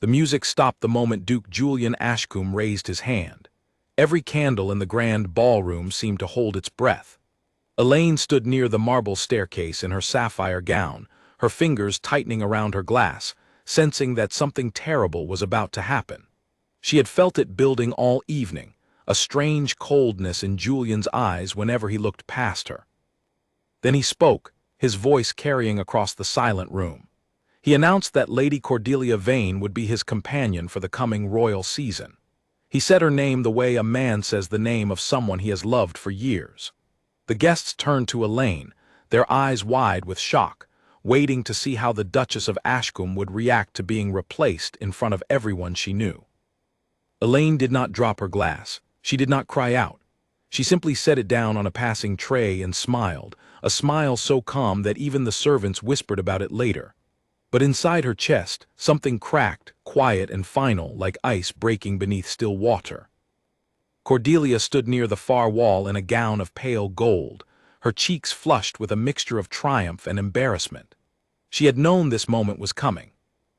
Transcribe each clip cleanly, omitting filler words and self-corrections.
The music stopped the moment Duke Julian Ashcombe raised his hand. Every candle in the grand ballroom seemed to hold its breath. Elaine stood near the marble staircase in her sapphire gown, her fingers tightening around her glass, sensing that something terrible was about to happen. She had felt it building all evening, a strange coldness in Julian's eyes whenever he looked past her. Then he spoke, his voice carrying across the silent room. He announced that Lady Cordelia Vane would be his companion for the coming royal season. He said her name the way a man says the name of someone he has loved for years. The guests turned to Elaine, their eyes wide with shock, waiting to see how the Duchess of Ashcombe would react to being replaced in front of everyone she knew. Elaine did not drop her glass. She did not cry out. She simply set it down on a passing tray and smiled, a smile so calm that even the servants whispered about it later. But inside her chest, something cracked, quiet and final, like ice breaking beneath still water. Cordelia stood near the far wall in a gown of pale gold, her cheeks flushed with a mixture of triumph and embarrassment. She had known this moment was coming.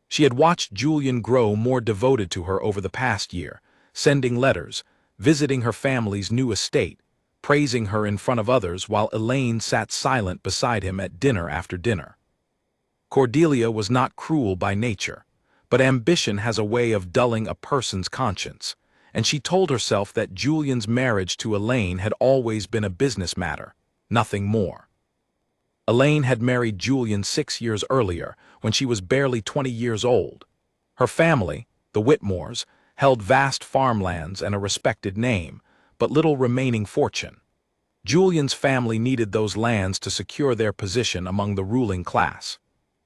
She had watched Julian grow more devoted to her over the past year, sending letters, visiting her family's new estate, praising her in front of others while Elaine sat silent beside him at dinner after dinner. Cordelia was not cruel by nature, but ambition has a way of dulling a person's conscience, and she told herself that Julian's marriage to Elaine had always been a business matter, nothing more. Elaine had married Julian 6 years earlier, when she was barely 20 years old. Her family, the Whitmores, held vast farmlands and a respected name, but little remaining fortune. Julian's family needed those lands to secure their position among the ruling class.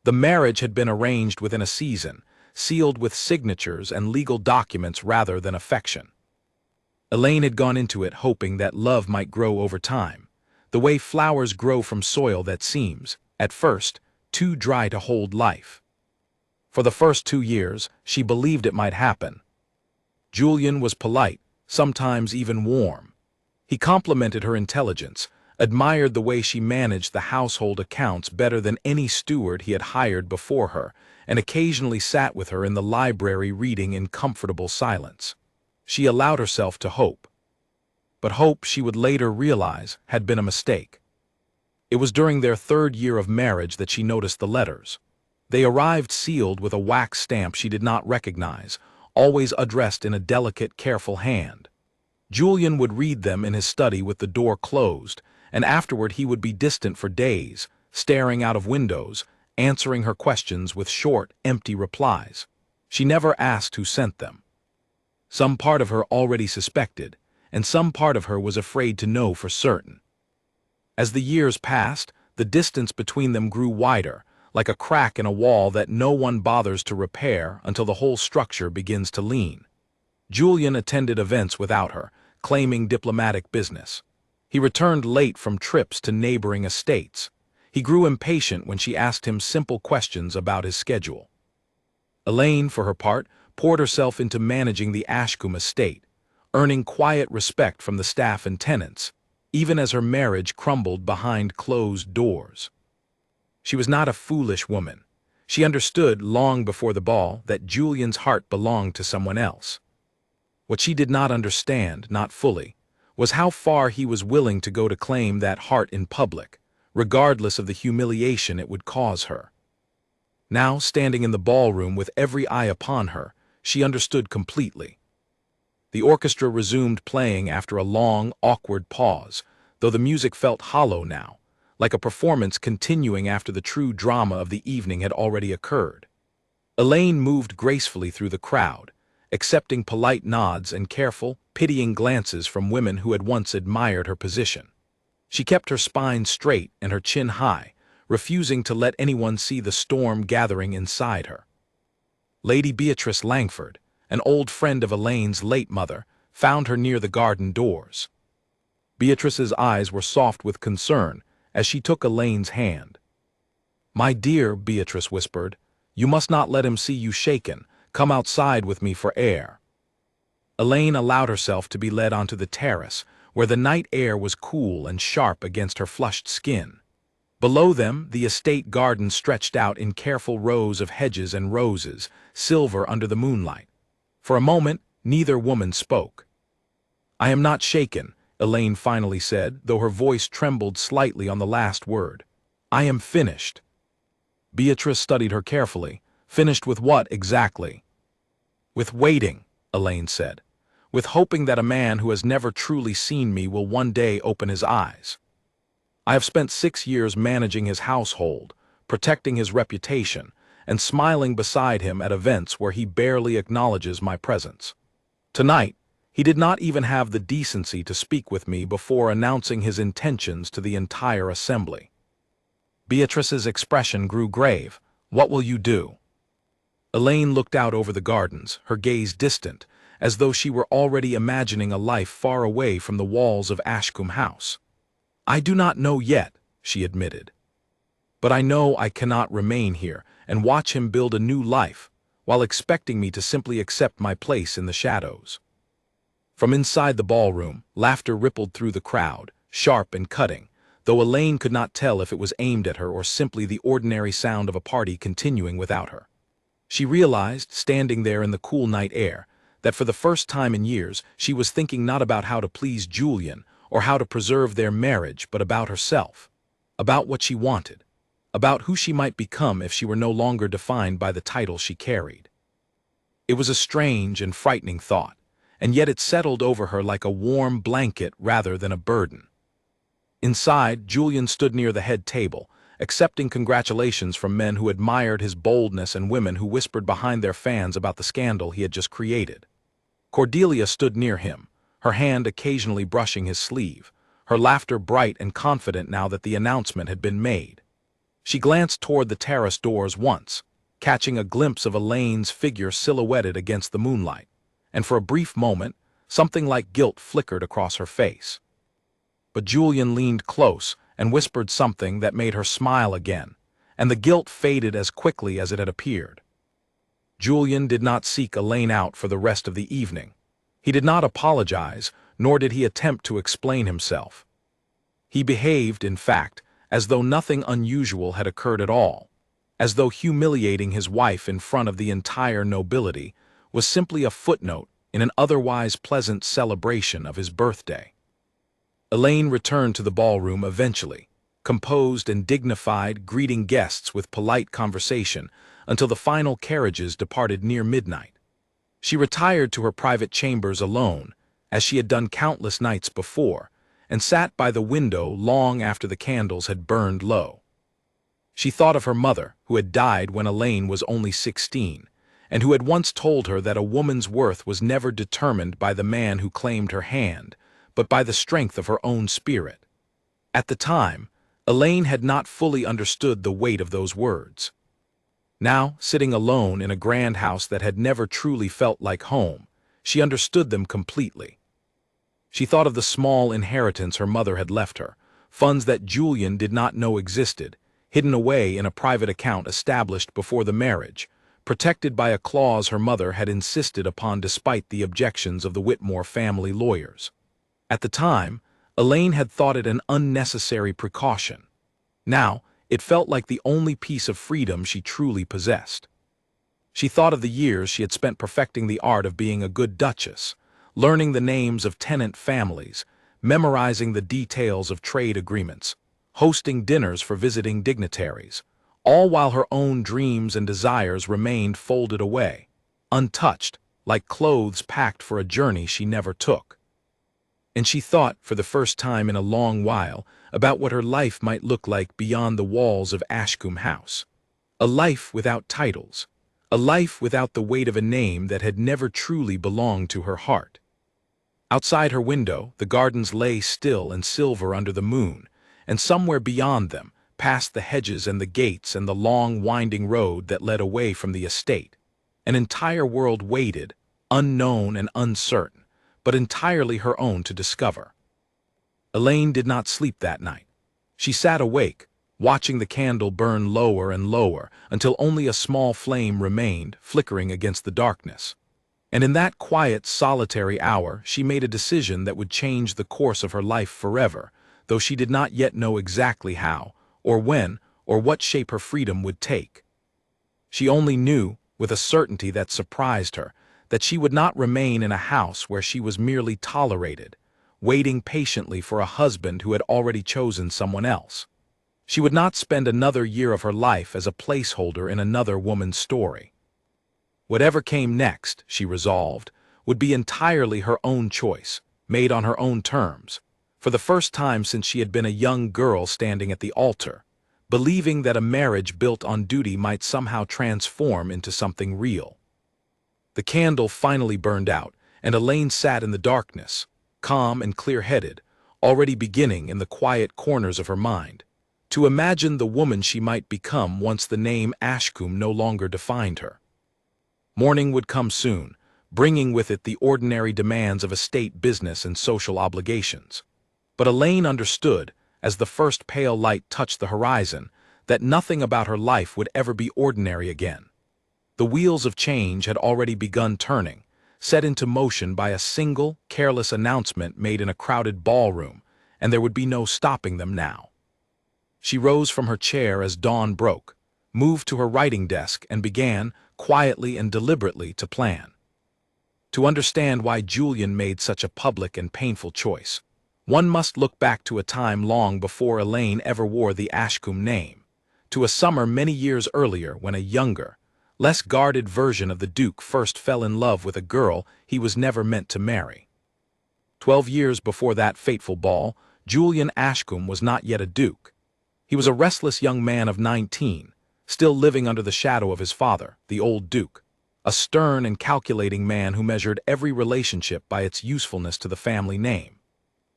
The marriage had been arranged within a season, sealed with signatures and legal documents rather than affection. Elaine had gone into it hoping that love might grow over time, the way flowers grow from soil that seems, at first, too dry to hold life. For the first 2 years, she believed it might happen. Julian was polite, sometimes even warm. He complimented her intelligence, admired the way she managed the household accounts better than any steward he had hired before her, and occasionally sat with her in the library reading in comfortable silence. She allowed herself to hope. But hope, she would later realize, had been a mistake. It was during their 3rd year of marriage that she noticed the letters. They arrived sealed with a wax stamp she did not recognize, always addressed in a delicate, careful hand. Julian would read them in his study with the door closed, and afterward he would be distant for days, staring out of windows, answering her questions with short, empty replies. She never asked who sent them. Some part of her already suspected, and some part of her was afraid to know for certain. As the years passed, the distance between them grew wider, like a crack in a wall that no one bothers to repair until the whole structure begins to lean. Julian attended events without her, claiming diplomatic business. He returned late from trips to neighboring estates. He grew impatient when she asked him simple questions about his schedule. Elaine, for her part, poured herself into managing the Ashcombe estate, earning quiet respect from the staff and tenants, even as her marriage crumbled behind closed doors. She was not a foolish woman. She understood long before the ball that Julian's heart belonged to someone else. What she did not understand, not fully, was how far he was willing to go to claim that heart in public, regardless of the humiliation it would cause her. Now, standing in the ballroom with every eye upon her, she understood completely. The orchestra resumed playing after a long, awkward pause, though the music felt hollow now, like a performance continuing after the true drama of the evening had already occurred. Elaine moved gracefully through the crowd, accepting polite nods and careful, pitying glances from women who had once admired her position. She kept her spine straight and her chin high, refusing to let anyone see the storm gathering inside her. Lady Beatrice Langford, an old friend of Elaine's late mother, found her near the garden doors. Beatrice's eyes were soft with concern as she took Elaine's hand. "My dear," Beatrice whispered, "you must not let him see you shaken. Come outside with me for air." Elaine allowed herself to be led onto the terrace, where the night air was cool and sharp against her flushed skin. Below them, the estate garden stretched out in careful rows of hedges and roses, silver under the moonlight. For a moment, neither woman spoke. "I am not shaken," Elaine finally said, though her voice trembled slightly on the last word. "I am finished." Beatrice studied her carefully. "Finished with what, exactly?" "With waiting," Elaine said. "With hoping that a man who has never truly seen me will one day open his eyes. I have spent 6 years managing his household, protecting his reputation, and smiling beside him at events where he barely acknowledges my presence. Tonight, he did not even have the decency to speak with me before announcing his intentions to the entire assembly." Beatrice's expression grew grave. "What will you do?" Elaine looked out over the gardens, her gaze distant, as though she were already imagining a life far away from the walls of Ashcombe House. "I do not know yet," she admitted. "But I know I cannot remain here and watch him build a new life, while expecting me to simply accept my place in the shadows." From inside the ballroom, laughter rippled through the crowd, sharp and cutting, though Elaine could not tell if it was aimed at her or simply the ordinary sound of a party continuing without her. She realized, standing there in the cool night air, that for the first time in years she was thinking not about how to please Julian or how to preserve their marriage, but about herself, about what she wanted, about who she might become if she were no longer defined by the title she carried. It was a strange and frightening thought, and yet it settled over her like a warm blanket rather than a burden. Inside, Julian stood near the head table, accepting congratulations from men who admired his boldness and women who whispered behind their fans about the scandal he had just created. Cordelia stood near him, her hand occasionally brushing his sleeve, her laughter bright and confident now that the announcement had been made. She glanced toward the terrace doors once, catching a glimpse of Elaine's figure silhouetted against the moonlight, and for a brief moment, something like guilt flickered across her face. But Julian leaned close and whispered something that made her smile again, and the guilt faded as quickly as it had appeared. Julian did not seek Elaine out for the rest of the evening. He did not apologize, nor did he attempt to explain himself. He behaved, in fact, as though nothing unusual had occurred at all, as though humiliating his wife in front of the entire nobility was simply a footnote in an otherwise pleasant celebration of his birthday. Elaine returned to the ballroom eventually, composed and dignified, greeting guests with polite conversation until the final carriages departed near midnight. She retired to her private chambers alone, as she had done countless nights before, and sat by the window long after the candles had burned low. She thought of her mother, who had died when Elaine was only 16, and who had once told her that a woman's worth was never determined by the man who claimed her hand, but by the strength of her own spirit. At the time, Elaine had not fully understood the weight of those words. Now, sitting alone in a grand house that had never truly felt like home, she understood them completely. She thought of the small inheritance her mother had left her, funds that Julian did not know existed, hidden away in a private account established before the marriage, protected by a clause her mother had insisted upon despite the objections of the Whitmore family lawyers. At the time, Elaine had thought it an unnecessary precaution. Now, it felt like the only piece of freedom she truly possessed. She thought of the years she had spent perfecting the art of being a good duchess, learning the names of tenant families, memorizing the details of trade agreements, hosting dinners for visiting dignitaries, all while her own dreams and desires remained folded away, untouched, like clothes packed for a journey she never took. And she thought, for the first time in a long while, about what her life might look like beyond the walls of Ashcombe House. A life without titles, a life without the weight of a name that had never truly belonged to her heart. Outside her window, the gardens lay still and silver under the moon, and somewhere beyond them, past the hedges and the gates and the long winding road that led away from the estate, an entire world waited, unknown and uncertain, but entirely her own to discover. Elaine did not sleep that night. She sat awake, watching the candle burn lower and lower until only a small flame remained, flickering against the darkness. And in that quiet, solitary hour, she made a decision that would change the course of her life forever, though she did not yet know exactly how or when, or what shape her freedom would take. She only knew, with a certainty that surprised her, that she would not remain in a house where she was merely tolerated, waiting patiently for a husband who had already chosen someone else. She would not spend another year of her life as a placeholder in another woman's story. Whatever came next, she resolved, would be entirely her own choice, made on her own terms, for the first time since she had been a young girl standing at the altar, believing that a marriage built on duty might somehow transform into something real. The candle finally burned out, and Elaine sat in the darkness, calm and clear-headed, already beginning in the quiet corners of her mind to imagine the woman she might become once the name Ashcombe no longer defined her. Morning would come soon, bringing with it the ordinary demands of estate business and social obligations. But Elaine understood, as the first pale light touched the horizon, that nothing about her life would ever be ordinary again. The wheels of change had already begun turning, set into motion by a single, careless announcement made in a crowded ballroom, and there would be no stopping them now. She rose from her chair as dawn broke, moved to her writing desk, and began, quietly and deliberately, to plan. To understand why Julian made such a public and painful choice, one must look back to a time long before Elaine ever wore the Ashcombe name, to a summer many years earlier when a younger, less guarded version of the Duke first fell in love with a girl he was never meant to marry. 12 years before that fateful ball, Julian Ashcombe was not yet a Duke. He was a restless young man of 19, still living under the shadow of his father, the old Duke, a stern and calculating man who measured every relationship by its usefulness to the family name.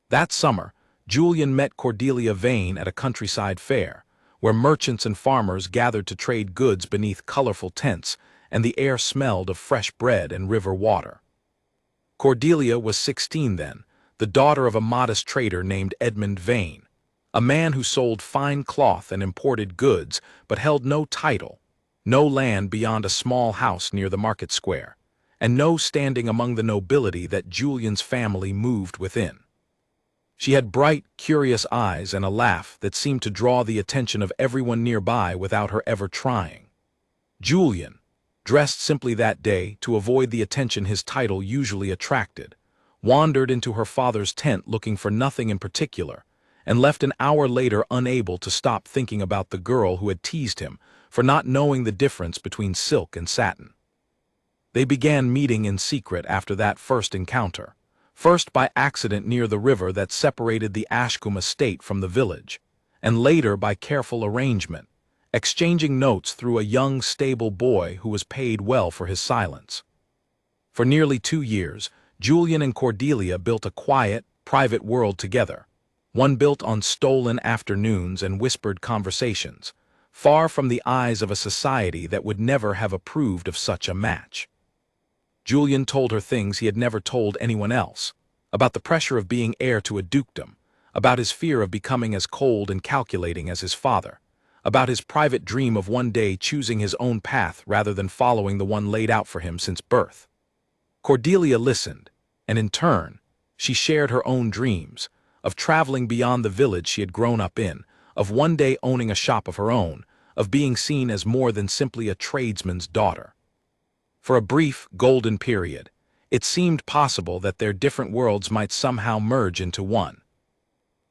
That summer, Julian met Cordelia Vane at a countryside fair, where merchants and farmers gathered to trade goods beneath colorful tents, and the air smelled of fresh bread and river water. Cordelia was 16 then, the daughter of a modest trader named Edmund Vane, a man who sold fine cloth and imported goods, but held no title, no land beyond a small house near the market square, and no standing among the nobility that Julian's family moved within. She had bright, curious eyes and a laugh that seemed to draw the attention of everyone nearby without her ever trying. Julian, dressed simply that day to avoid the attention his title usually attracted, wandered into her father's tent looking for nothing in particular, and left an hour later unable to stop thinking about the girl who had teased him for not knowing the difference between silk and satin. They began meeting in secret after that first encounter, first by accident near the river that separated the Ashcombe estate from the village, and later by careful arrangement, exchanging notes through a young, stable boy who was paid well for his silence. For nearly 2 years, Julian and Cordelia built a quiet, private world together, one built on stolen afternoons and whispered conversations, far from the eyes of a society that would never have approved of such a match. Julian told her things he had never told anyone else, about the pressure of being heir to a dukedom, about his fear of becoming as cold and calculating as his father, about his private dream of one day choosing his own path rather than following the one laid out for him since birth. Cordelia listened, and in turn, she shared her own dreams, of traveling beyond the village she had grown up in, of one day owning a shop of her own, of being seen as more than simply a tradesman's daughter. For a brief, golden period, it seemed possible that their different worlds might somehow merge into one.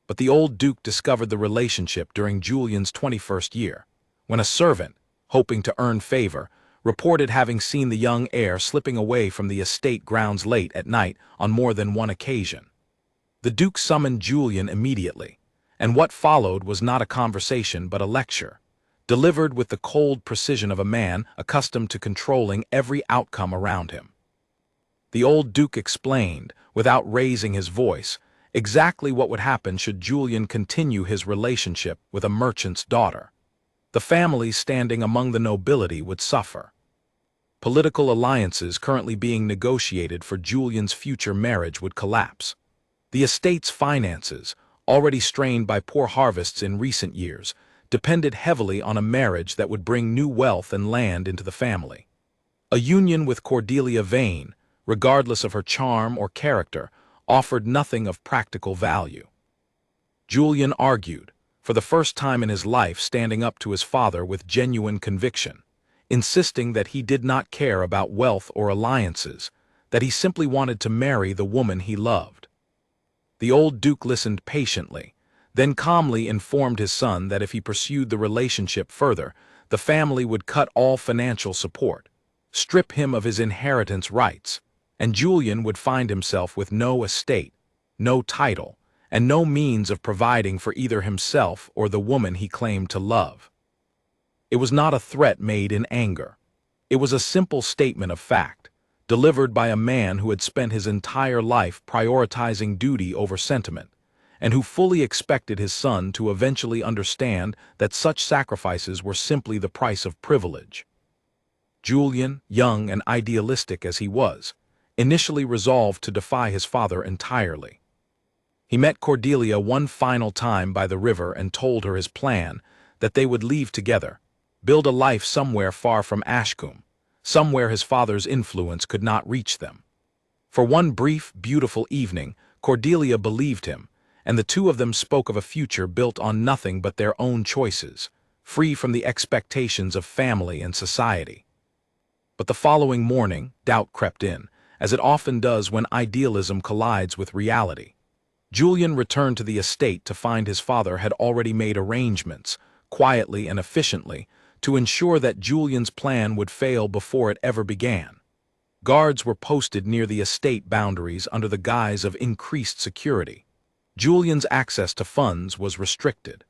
But the old Duke discovered the relationship during Julian's 21st year, when a servant, hoping to earn favor, reported having seen the young heir slipping away from the estate grounds late at night on more than one occasion. The Duke summoned Julian immediately, and what followed was not a conversation but a lecture, delivered with the cold precision of a man accustomed to controlling every outcome around him. The old Duke explained, without raising his voice, exactly what would happen should Julian continue his relationship with a merchant's daughter. The families standing among the nobility would suffer. Political alliances currently being negotiated for Julian's future marriage would collapse. The estate's finances, already strained by poor harvests in recent years, depended heavily on a marriage that would bring new wealth and land into the family. A union with Cordelia Vane, regardless of her charm or character, offered nothing of practical value. Julian argued, for the first time in his life standing up to his father with genuine conviction, insisting that he did not care about wealth or alliances, that he simply wanted to marry the woman he loved. The old Duke listened patiently, then calmly informed his son that if he pursued the relationship further, the family would cut all financial support, strip him of his inheritance rights, and Julian would find himself with no estate, no title, and no means of providing for either himself or the woman he claimed to love. It was not a threat made in anger. It was a simple statement of fact, delivered by a man who had spent his entire life prioritizing duty over sentiment, and who fully expected his son to eventually understand that such sacrifices were simply the price of privilege. Julian, young and idealistic as he was, initially resolved to defy his father entirely. He met Cordelia one final time by the river and told her his plan, that they would leave together, build a life somewhere far from Ashcombe, somewhere his father's influence could not reach them. For one brief, beautiful evening, Cordelia believed him, and the two of them spoke of a future built on nothing but their own choices, free from the expectations of family and society. But the following morning, doubt crept in, as it often does when idealism collides with reality. Julian returned to the estate to find his father had already made arrangements, quietly and efficiently, to ensure that Julian's plan would fail before it ever began. Guards were posted near the estate boundaries under the guise of increased security. Julian's access to funds was restricted.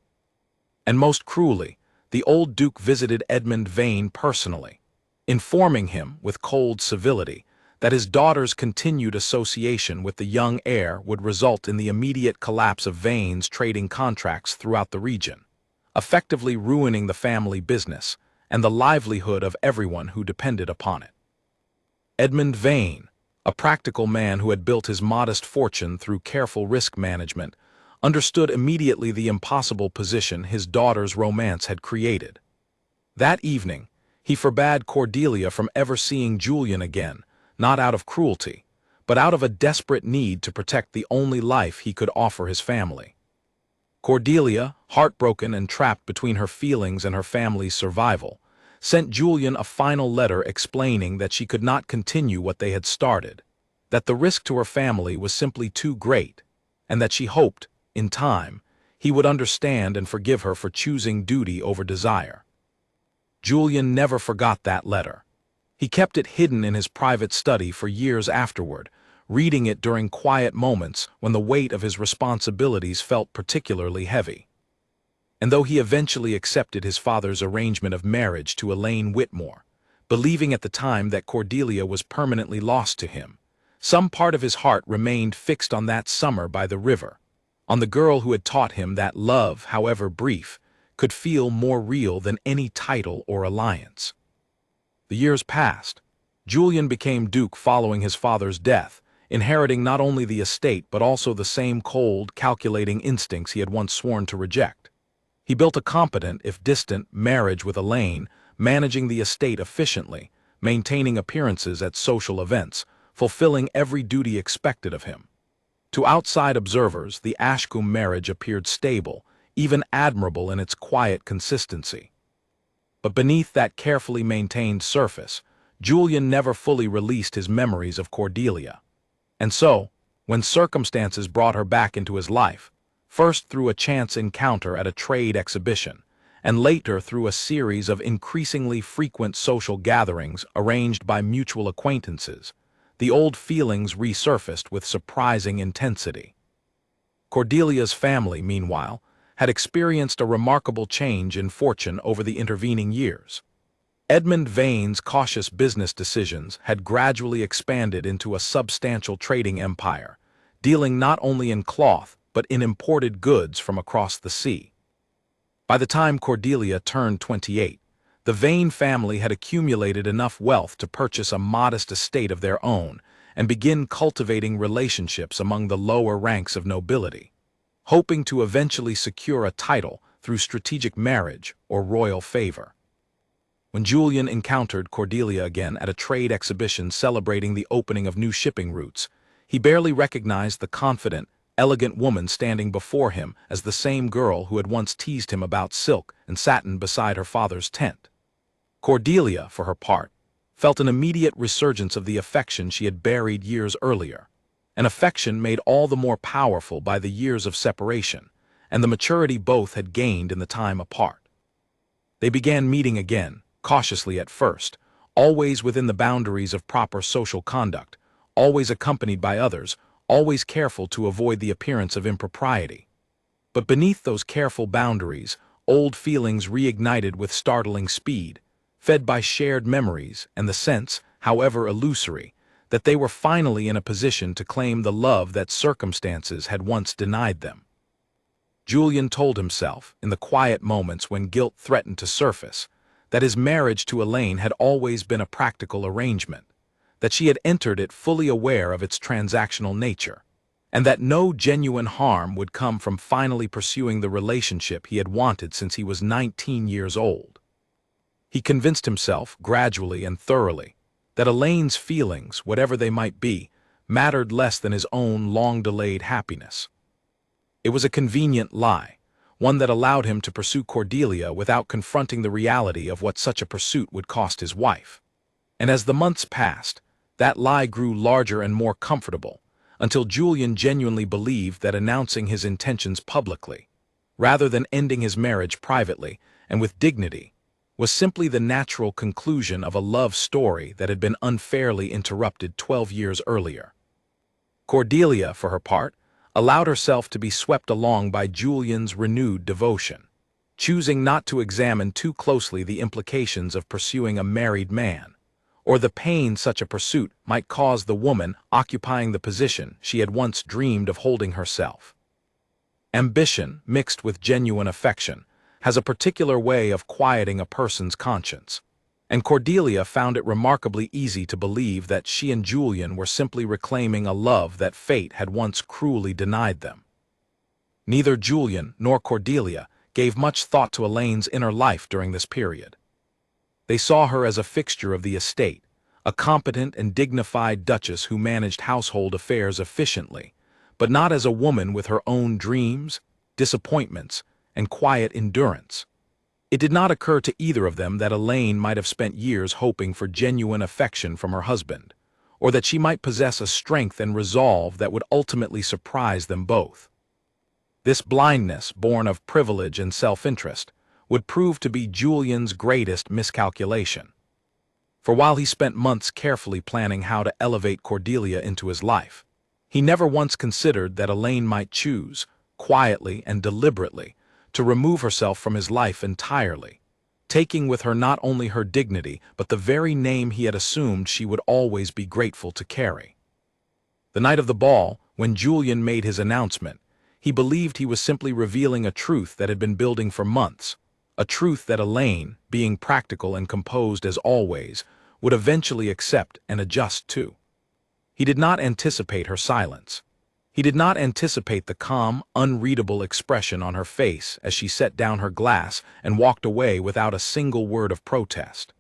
And most cruelly, the old Duke visited Edmund Vane personally, informing him, with cold civility, that his daughter's continued association with the young heir would result in the immediate collapse of Vane's trading contracts throughout the region, effectively ruining the family business and the livelihood of everyone who depended upon it. Edmund Vane, a practical man who had built his modest fortune through careful risk management, understood immediately the impossible position his daughter's romance had created. That evening, he forbade Cordelia from ever seeing Julian again, not out of cruelty, but out of a desperate need to protect the only life he could offer his family. Cordelia, heartbroken and trapped between her feelings and her family's survival, sent Julian a final letter explaining that she could not continue what they had started, that the risk to her family was simply too great, and that she hoped, in time, he would understand and forgive her for choosing duty over desire. Julian never forgot that letter. He kept it hidden in his private study for years afterward, reading it during quiet moments when the weight of his responsibilities felt particularly heavy. And though he eventually accepted his father's arrangement of marriage to Elaine Whitmore, believing at the time that Cordelia was permanently lost to him, some part of his heart remained fixed on that summer by the river, on the girl who had taught him that love, however brief, could feel more real than any title or alliance. The years passed. Julian became Duke following his father's death, inheriting not only the estate but also the same cold, calculating instincts he had once sworn to reject. He built a competent, if distant, marriage with Elaine, managing the estate efficiently, maintaining appearances at social events, fulfilling every duty expected of him. To outside observers, the Ashcombe marriage appeared stable, even admirable in its quiet consistency. But beneath that carefully maintained surface, Julian never fully released his memories of Cordelia. And so, when circumstances brought her back into his life, first through a chance encounter at a trade exhibition, and later through a series of increasingly frequent social gatherings arranged by mutual acquaintances, the old feelings resurfaced with surprising intensity. Cordelia's family, meanwhile, had experienced a remarkable change in fortune over the intervening years. Edmund Vane's cautious business decisions had gradually expanded into a substantial trading empire, dealing not only in cloth but in imported goods from across the sea. By the time Cordelia turned 28, the Vane family had accumulated enough wealth to purchase a modest estate of their own and begin cultivating relationships among the lower ranks of nobility, hoping to eventually secure a title through strategic marriage or royal favor. When Julian encountered Cordelia again at a trade exhibition celebrating the opening of new shipping routes, he barely recognized the confident, elegant woman standing before him as the same girl who had once teased him about silk and satin beside her father's tent. Cordelia, for her part, felt an immediate resurgence of the affection she had buried years earlier, an affection made all the more powerful by the years of separation and the maturity both had gained in the time apart. They began meeting again, cautiously at first, always within the boundaries of proper social conduct, always accompanied by others, always careful to avoid the appearance of impropriety. But beneath those careful boundaries, old feelings reignited with startling speed, fed by shared memories and the sense, however illusory, that they were finally in a position to claim the love that circumstances had once denied them. Julian told himself, in the quiet moments when guilt threatened to surface, that his marriage to Elaine had always been a practical arrangement, that she had entered it fully aware of its transactional nature, and that no genuine harm would come from finally pursuing the relationship he had wanted since he was 19 years old. He convinced himself, gradually and thoroughly, that Elaine's feelings, whatever they might be, mattered less than his own long-delayed happiness. It was a convenient lie, one that allowed him to pursue Cordelia without confronting the reality of what such a pursuit would cost his wife. And as the months passed, that lie grew larger and more comfortable, until Julian genuinely believed that announcing his intentions publicly, rather than ending his marriage privately and with dignity, was simply the natural conclusion of a love story that had been unfairly interrupted 12 years earlier. Cordelia, for her part, allowed herself to be swept along by Julian's renewed devotion, choosing not to examine too closely the implications of pursuing a married man, or the pain such a pursuit might cause the woman occupying the position she had once dreamed of holding herself. Ambition, mixed with genuine affection, has a particular way of quieting a person's conscience, and Cordelia found it remarkably easy to believe that she and Julian were simply reclaiming a love that fate had once cruelly denied them. Neither Julian nor Cordelia gave much thought to Elaine's inner life during this period. They saw her as a fixture of the estate, a competent and dignified duchess who managed household affairs efficiently, but not as a woman with her own dreams, disappointments, and quiet endurance. It did not occur to either of them that Elaine might have spent years hoping for genuine affection from her husband, or that she might possess a strength and resolve that would ultimately surprise them both. This blindness, born of privilege and self-interest, would prove to be Julian's greatest miscalculation. For while he spent months carefully planning how to elevate Cordelia into his life, he never once considered that Elaine might choose, quietly and deliberately, to remove herself from his life entirely, taking with her not only her dignity but the very name he had assumed she would always be grateful to carry. The night of the ball, when Julian made his announcement, he believed he was simply revealing a truth that had been building for months, a truth that Elaine, being practical and composed as always, would eventually accept and adjust to. He did not anticipate her silence. He did not anticipate the calm, unreadable expression on her face as she set down her glass and walked away without a single word of protest.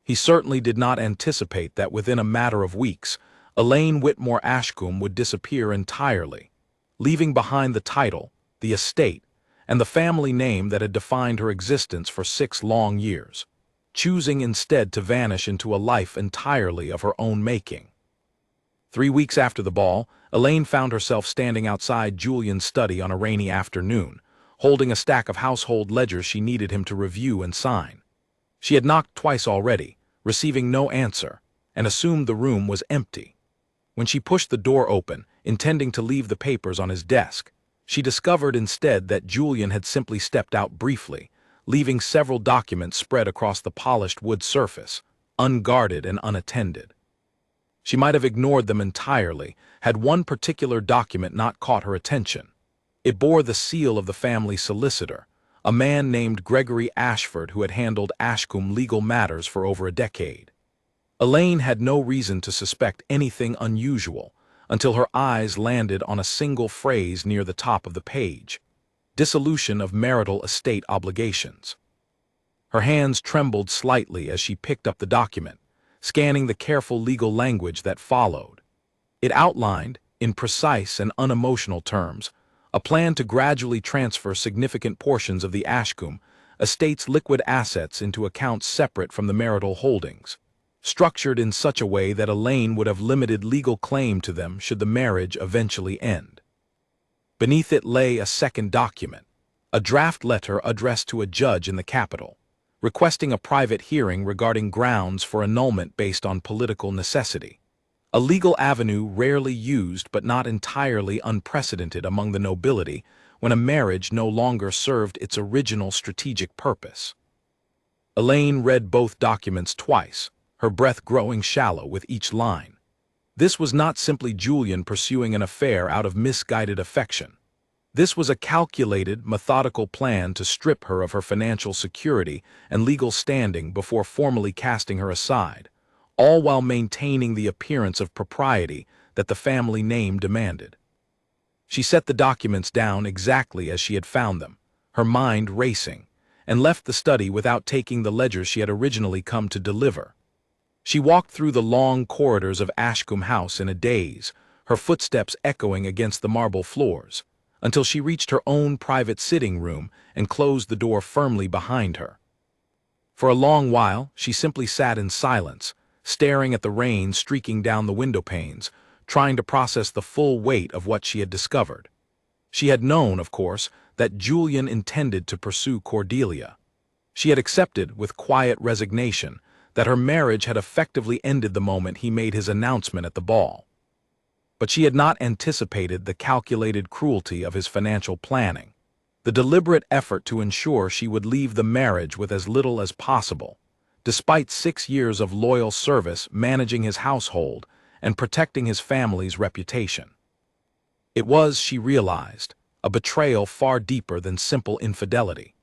He certainly did not anticipate that within a matter of weeks, Elaine Whitmore Ashcombe would disappear entirely, leaving behind the title, the estate, and the family name that had defined her existence for 6 long years, choosing instead to vanish into a life entirely of her own making. 3 weeks after the ball, Elaine found herself standing outside Julian's study on a rainy afternoon, holding a stack of household ledgers she needed him to review and sign. She had knocked twice already, receiving no answer, and assumed the room was empty. When she pushed the door open, intending to leave the papers on his desk, she discovered instead that Julian had simply stepped out briefly, leaving several documents spread across the polished wood surface, unguarded and unattended. She might have ignored them entirely had one particular document not caught her attention. It bore the seal of the family solicitor, a man named Gregory Ashford who had handled Ashcombe legal matters for over a decade. Elaine had no reason to suspect anything unusual until her eyes landed on a single phrase near the top of the page: dissolution of marital estate obligations. Her hands trembled slightly as she picked up the document, scanning the careful legal language that followed. It outlined, in precise and unemotional terms, a plan to gradually transfer significant portions of the Ashcombe estate's liquid assets into accounts separate from the marital holdings, structured in such a way that Elaine would have limited legal claim to them should the marriage eventually end. Beneath it lay a second document, a draft letter addressed to a judge in the capital, requesting a private hearing regarding grounds for annulment based on political necessity, a legal avenue rarely used but not entirely unprecedented among the nobility when a marriage no longer served its original strategic purpose. Elaine read both documents twice, her breath growing shallow with each line. This was not simply Julian pursuing an affair out of misguided affection. This was a calculated, methodical plan to strip her of her financial security and legal standing before formally casting her aside, all while maintaining the appearance of propriety that the family name demanded. She set the documents down exactly as she had found them, her mind racing, and left the study without taking the ledgers she had originally come to deliver. She walked through the long corridors of Ashcombe House in a daze, her footsteps echoing against the marble floors, until she reached her own private sitting room and closed the door firmly behind her. For a long while, she simply sat in silence, staring at the rain streaking down the window panes, trying to process the full weight of what she had discovered. She had known, of course, that Julian intended to pursue Cordelia. She had accepted with quiet resignation that her marriage had effectively ended the moment he made his announcement at the ball. But she had not anticipated the calculated cruelty of his financial planning, the deliberate effort to ensure she would leave the marriage with as little as possible, despite 6 years of loyal service managing his household and protecting his family's reputation. It was, she realized, a betrayal far deeper than simple infidelity.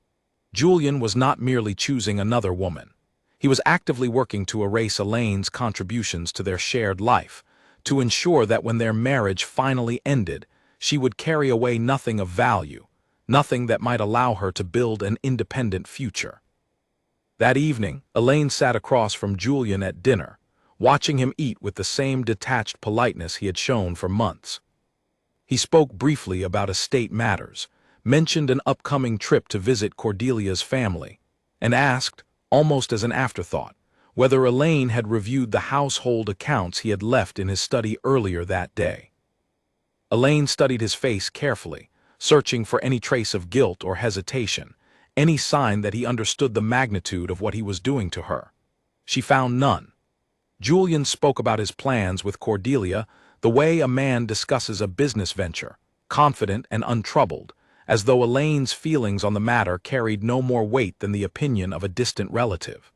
Julian was not merely choosing another woman. He was actively working to erase Elaine's contributions to their shared life, to ensure that when their marriage finally ended, she would carry away nothing of value, nothing that might allow her to build an independent future. That evening, Elaine sat across from Julian at dinner, watching him eat with the same detached politeness he had shown for months. He spoke briefly about estate matters, mentioned an upcoming trip to visit Cordelia's family, and asked, almost as an afterthought, whether Elaine had reviewed the household accounts he had left in his study earlier that day. Elaine studied his face carefully, searching for any trace of guilt or hesitation, any sign that he understood the magnitude of what he was doing to her. She found none. Julian spoke about his plans with Cordelia the way a man discusses a business venture, confident and untroubled, as though Elaine's feelings on the matter carried no more weight than the opinion of a distant relative.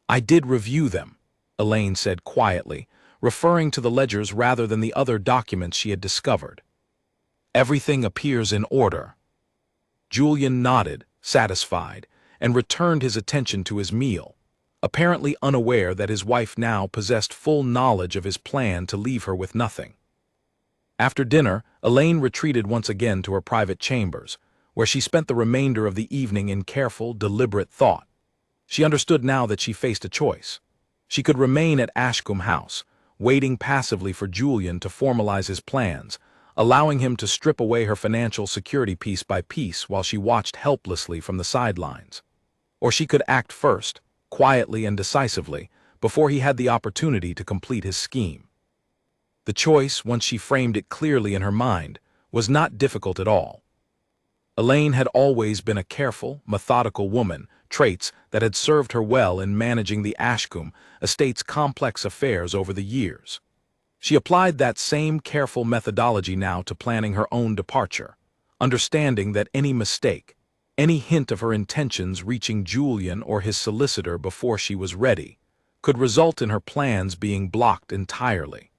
"I did review them," Elaine said quietly, referring to the ledgers rather than the other documents she had discovered. "Everything appears in order." Julian nodded, satisfied, and returned his attention to his meal, apparently unaware that his wife now possessed full knowledge of his plan to leave her with nothing. After dinner, Elaine retreated once again to her private chambers, where she spent the remainder of the evening in careful, deliberate thought. She understood now that she faced a choice. She could remain at Ashcombe House, waiting passively for Julian to formalize his plans, allowing him to strip away her financial security piece by piece while she watched helplessly from the sidelines. Or she could act first, quietly and decisively, before he had the opportunity to complete his scheme. The choice, once she framed it clearly in her mind, was not difficult at all. Elaine had always been a careful, methodical woman, traits that had served her well in managing the Ashcombe estate's complex affairs over the years. She applied that same careful methodology now to planning her own departure, understanding that any mistake, any hint of her intentions reaching Julian or his solicitor before she was ready, could result in her plans being blocked entirely.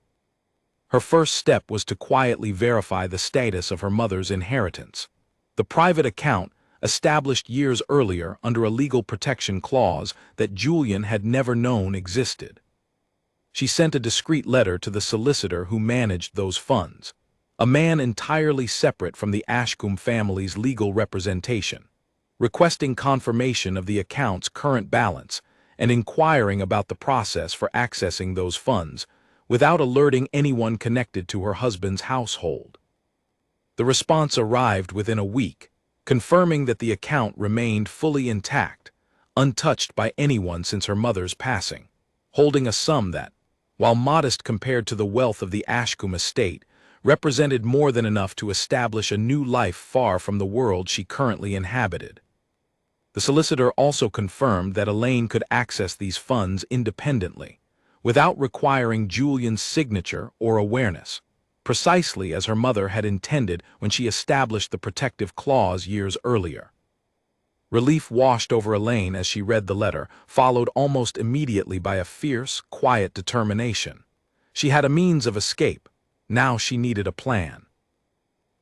Her first step was to quietly verify the status of her mother's inheritance. The private account, established years earlier under a legal protection clause that Julian had never known existed. She sent a discreet letter to the solicitor who managed those funds, a man entirely separate from the Ashcombe family's legal representation, requesting confirmation of the account's current balance and inquiring about the process for accessing those funds, without alerting anyone connected to her husband's household. The response arrived within a week, confirming that the account remained fully intact, untouched by anyone since her mother's passing, holding a sum that, while modest compared to the wealth of the Ashcombe estate, represented more than enough to establish a new life far from the world she currently inhabited. The solicitor also confirmed that Elaine could access these funds independently, without requiring Julian's signature or awareness, precisely as her mother had intended when she established the protective clause years earlier. Relief washed over Elaine as she read the letter, followed almost immediately by a fierce, quiet determination. She had a means of escape. Now she needed a plan.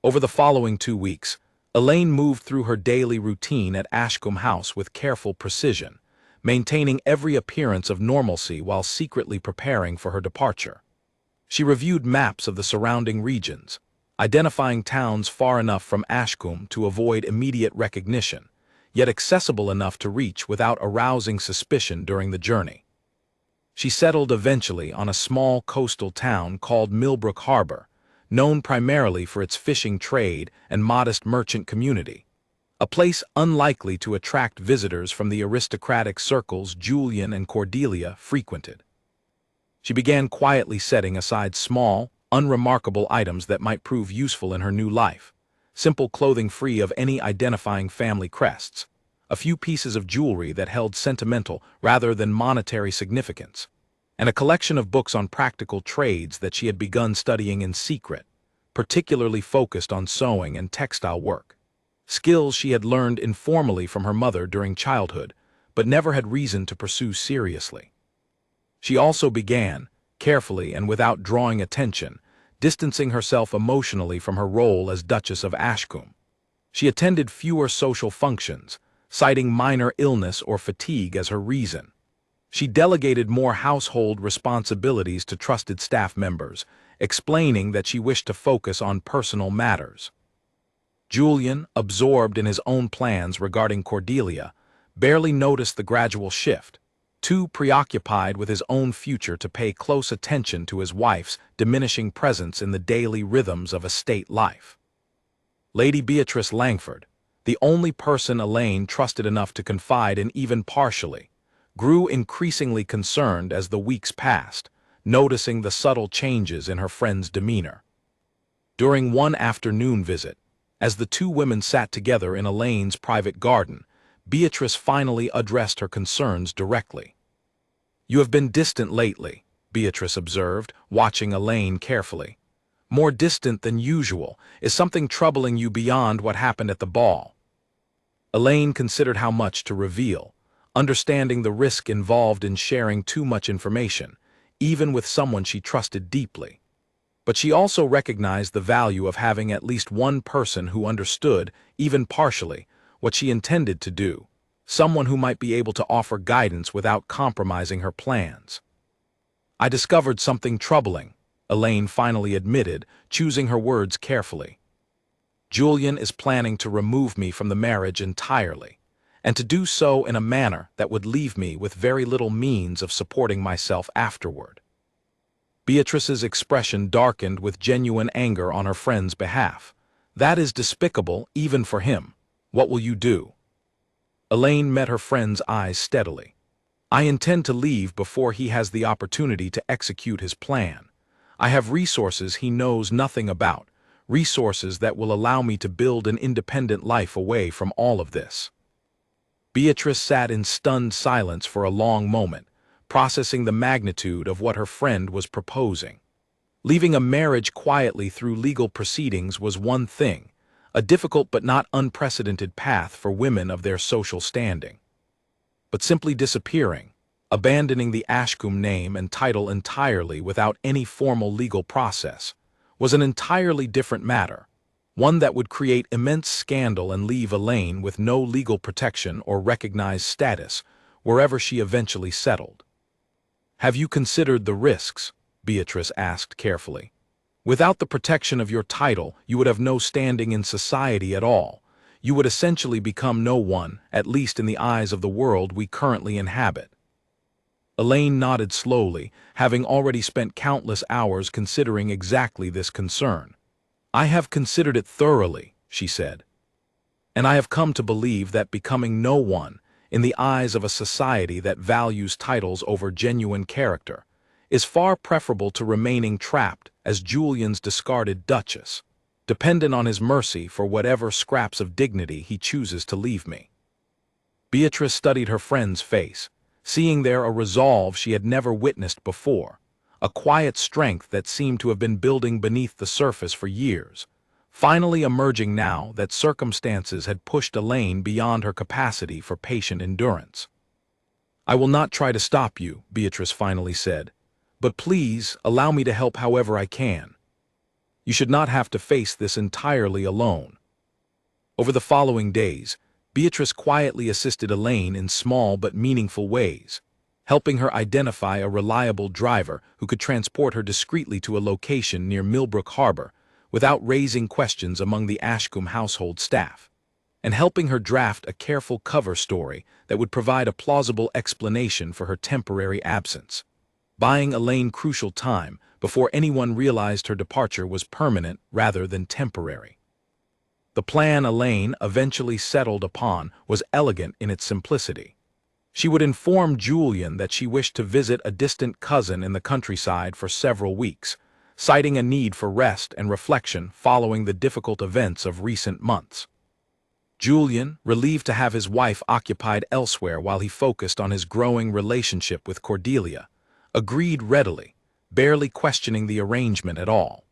Over the following 2 weeks, Elaine moved through her daily routine at Ashcombe House with careful precision, maintaining every appearance of normalcy while secretly preparing for her departure. She reviewed maps of the surrounding regions, identifying towns far enough from Ashcombe to avoid immediate recognition, yet accessible enough to reach without arousing suspicion during the journey. She settled eventually on a small coastal town called Millbrook Harbor, known primarily for its fishing trade and modest merchant community, a place unlikely to attract visitors from the aristocratic circles Julian and Cordelia frequented. She began quietly setting aside small, unremarkable items that might prove useful in her new life, simple clothing free of any identifying family crests, a few pieces of jewelry that held sentimental rather than monetary significance, and a collection of books on practical trades that she had begun studying in secret, particularly focused on sewing and textile work, skills she had learned informally from her mother during childhood, but never had reason to pursue seriously. She also began, carefully and without drawing attention, distancing herself emotionally from her role as Duchess of Ashcombe. She attended fewer social functions, citing minor illness or fatigue as her reason. She delegated more household responsibilities to trusted staff members, explaining that she wished to focus on personal matters. Julian, absorbed in his own plans regarding Cordelia, barely noticed the gradual shift, too preoccupied with his own future to pay close attention to his wife's diminishing presence in the daily rhythms of estate life. Lady Beatrice Langford, the only person Elaine trusted enough to confide in even partially, grew increasingly concerned as the weeks passed, noticing the subtle changes in her friend's demeanor. During one afternoon visit, as the two women sat together in Elaine's private garden, Beatrice finally addressed her concerns directly. "You have been distant lately," Beatrice observed, watching Elaine carefully. "More distant than usual. Is something troubling you beyond what happened at the ball?" Elaine considered how much to reveal, understanding the risk involved in sharing too much information, even with someone she trusted deeply. But she also recognized the value of having at least one person who understood, even partially, what she intended to do, someone who might be able to offer guidance without compromising her plans. "I discovered something troubling," Elaine finally admitted, choosing her words carefully. "Julian is planning to remove me from the marriage entirely, and to do so in a manner that would leave me with very little means of supporting myself afterward." Beatrice's expression darkened with genuine anger on her friend's behalf. "That is despicable, even for him. What will you do?" Elaine met her friend's eyes steadily. "I intend to leave before he has the opportunity to execute his plan. I have resources he knows nothing about, resources that will allow me to build an independent life away from all of this." Beatrice sat in stunned silence for a long moment, processing the magnitude of what her friend was proposing. Leaving a marriage quietly through legal proceedings was one thing, a difficult but not unprecedented path for women of their social standing. But simply disappearing, abandoning the Ashcombe name and title entirely without any formal legal process, was an entirely different matter, one that would create immense scandal and leave Elaine with no legal protection or recognized status wherever she eventually settled. "Have you considered the risks?" Beatrice asked carefully. "Without the protection of your title, you would have no standing in society at all. You would essentially become no one, at least in the eyes of the world we currently inhabit." Elaine nodded slowly, having already spent countless hours considering exactly this concern. "I have considered it thoroughly," she said, "and I have come to believe that becoming no one, in the eyes of a society that values titles over genuine character, is far preferable to remaining trapped as Julian's discarded Duchess, dependent on his mercy for whatever scraps of dignity he chooses to leave me." Beatrice studied her friend's face, seeing there a resolve she had never witnessed before, a quiet strength that seemed to have been building beneath the surface for years, finally emerging now that circumstances had pushed Elaine beyond her capacity for patient endurance. "I will not try to stop you," Beatrice finally said, "but please allow me to help however I can. You should not have to face this entirely alone." Over the following days, Beatrice quietly assisted Elaine in small but meaningful ways, helping her identify a reliable driver who could transport her discreetly to a location near Millbrook Harbor without raising questions among the Ashcombe household staff, and helping her draft a careful cover story that would provide a plausible explanation for her temporary absence, buying Elaine crucial time before anyone realized her departure was permanent rather than temporary. The plan Elaine eventually settled upon was elegant in its simplicity. She would inform Julian that she wished to visit a distant cousin in the countryside for several weeks, citing a need for rest and reflection following the difficult events of recent months. Julian, relieved to have his wife occupied elsewhere while he focused on his growing relationship with Cordelia, agreed readily, barely questioning the arrangement at all.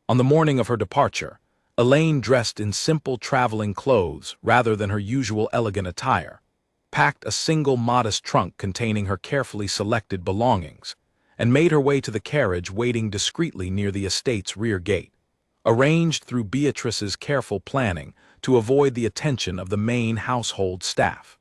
On the morning of her departure, Elaine, dressed in simple traveling clothes rather than her usual elegant attire, packed a single modest trunk containing her carefully selected belongings, and made her way to the carriage waiting discreetly near the estate's rear gate, arranged through Beatrice's careful planning to avoid the attention of the main household staff.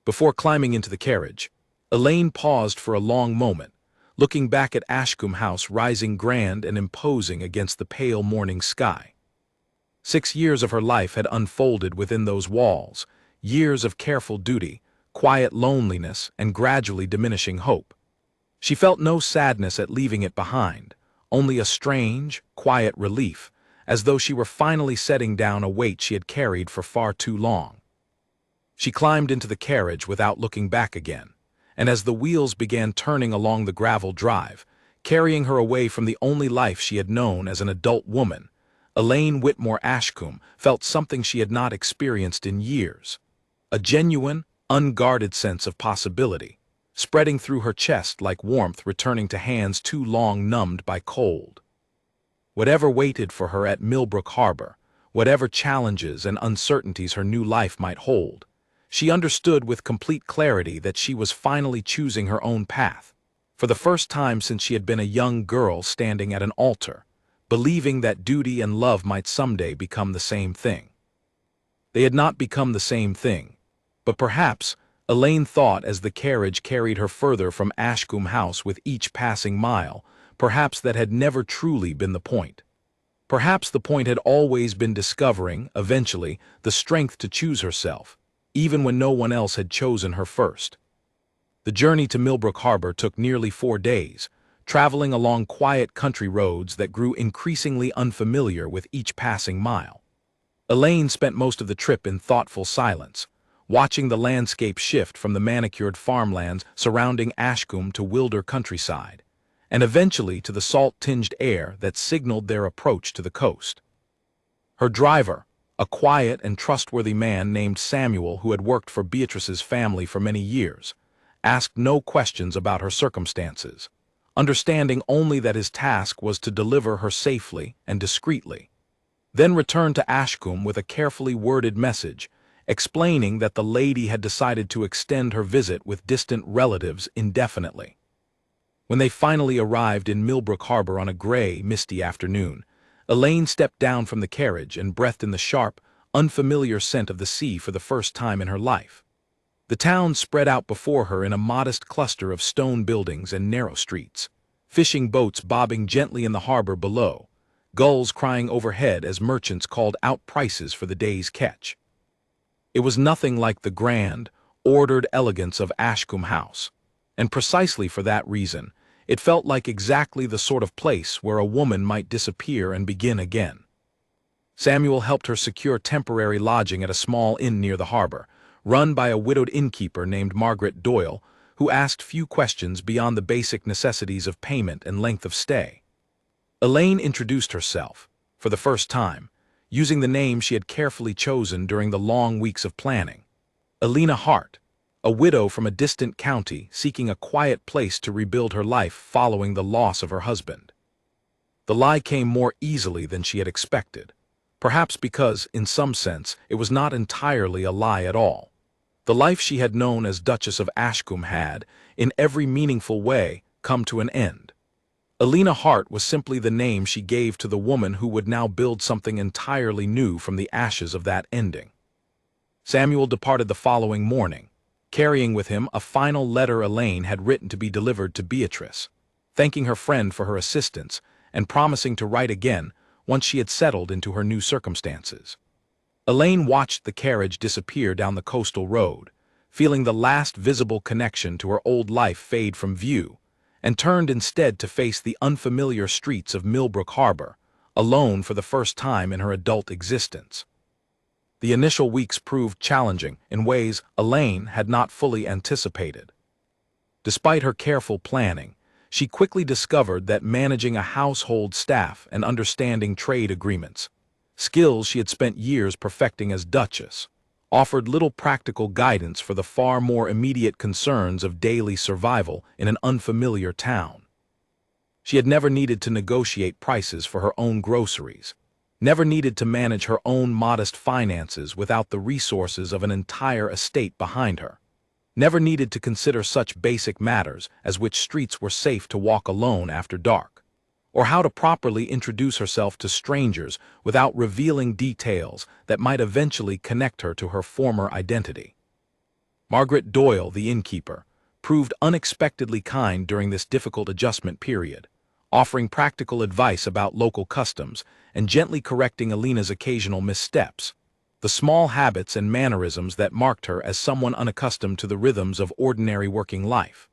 Before climbing into the carriage, Elaine paused for a long moment, looking back at Ashcombe House rising grand and imposing against the pale morning sky. 6 years of her life had unfolded within those walls, years of careful duty, quiet loneliness, and gradually diminishing hope. She felt no sadness at leaving it behind, only a strange, quiet relief, as though she were finally setting down a weight she had carried for far too long. She climbed into the carriage without looking back again, and as the wheels began turning along the gravel drive, carrying her away from the only life she had known as an adult woman, Elaine Whitmore Ashcombe felt something she had not experienced in years, a genuine, unguarded sense of possibility, spreading through her chest like warmth returning to hands too long numbed by cold. Whatever waited for her at Millbrook Harbor, whatever challenges and uncertainties her new life might hold, she understood with complete clarity that she was finally choosing her own path, for the first time since she had been a young girl standing at an altar, believing that duty and love might someday become the same thing. They had not become the same thing, but perhaps, Elaine thought as the carriage carried her further from Ashcombe House with each passing mile, perhaps that had never truly been the point. Perhaps the point had always been discovering, eventually, the strength to choose herself, even when no one else had chosen her first. The journey to Millbrook Harbor took nearly 4 days, traveling along quiet country roads that grew increasingly unfamiliar with each passing mile. Elaine spent most of the trip in thoughtful silence, watching the landscape shift from the manicured farmlands surrounding Ashcombe to wilder countryside, and eventually to the salt-tinged air that signaled their approach to the coast. Her driver, a quiet and trustworthy man named Samuel who had worked for Beatrice's family for many years, asked no questions about her circumstances, understanding only that his task was to deliver her safely and discreetly, then returned to Ashcombe with a carefully worded message, explaining that the lady had decided to extend her visit with distant relatives indefinitely. When they finally arrived in Millbrook Harbor on a gray, misty afternoon, Elaine stepped down from the carriage and breathed in the sharp, unfamiliar scent of the sea for the first time in her life. The town spread out before her in a modest cluster of stone buildings and narrow streets, fishing boats bobbing gently in the harbor below, gulls crying overhead as merchants called out prices for the day's catch. It was nothing like the grand, ordered elegance of Ashcombe House, And precisely for that reason, it felt like exactly the sort of place where a woman might disappear and begin again. Samuel helped her secure temporary lodging at a small inn near the harbor, run by a widowed innkeeper named Margaret Doyle, who asked few questions beyond the basic necessities of payment and length of stay. Elaine introduced herself, for the first time, using the name she had carefully chosen during the long weeks of planning. Elena Hart, a widow from a distant county seeking a quiet place to rebuild her life following the loss of her husband. The lie came more easily than she had expected, perhaps because, in some sense, it was not entirely a lie at all. The life she had known as Duchess of Ashcombe had, in every meaningful way, come to an end. Elena Hart was simply the name she gave to the woman who would now build something entirely new from the ashes of that ending. Samuel departed the following morning, carrying with him a final letter Elaine had written to be delivered to Beatrice, thanking her friend for her assistance and promising to write again once she had settled into her new circumstances. Elaine watched the carriage disappear down the coastal road, feeling the last visible connection to her old life fade from view, and turned instead to face the unfamiliar streets of Millbrook Harbor, alone for the first time in her adult existence. The initial weeks proved challenging in ways Elaine had not fully anticipated. Despite her careful planning, she quickly discovered that managing a household staff and understanding trade agreements, skills she had spent years perfecting as Duchess, offered little practical guidance for the far more immediate concerns of daily survival in an unfamiliar town. She had never needed to negotiate prices for her own groceries, never needed to manage her own modest finances without the resources of an entire estate behind her, never needed to consider such basic matters as which streets were safe to walk alone after dark, or how to properly introduce herself to strangers without revealing details that might eventually connect her to her former identity. Margaret Doyle, the innkeeper, proved unexpectedly kind during this difficult adjustment period, offering practical advice about local customs and gently correcting Elena's occasional missteps, the small habits and mannerisms that marked her as someone unaccustomed to the rhythms of ordinary working life.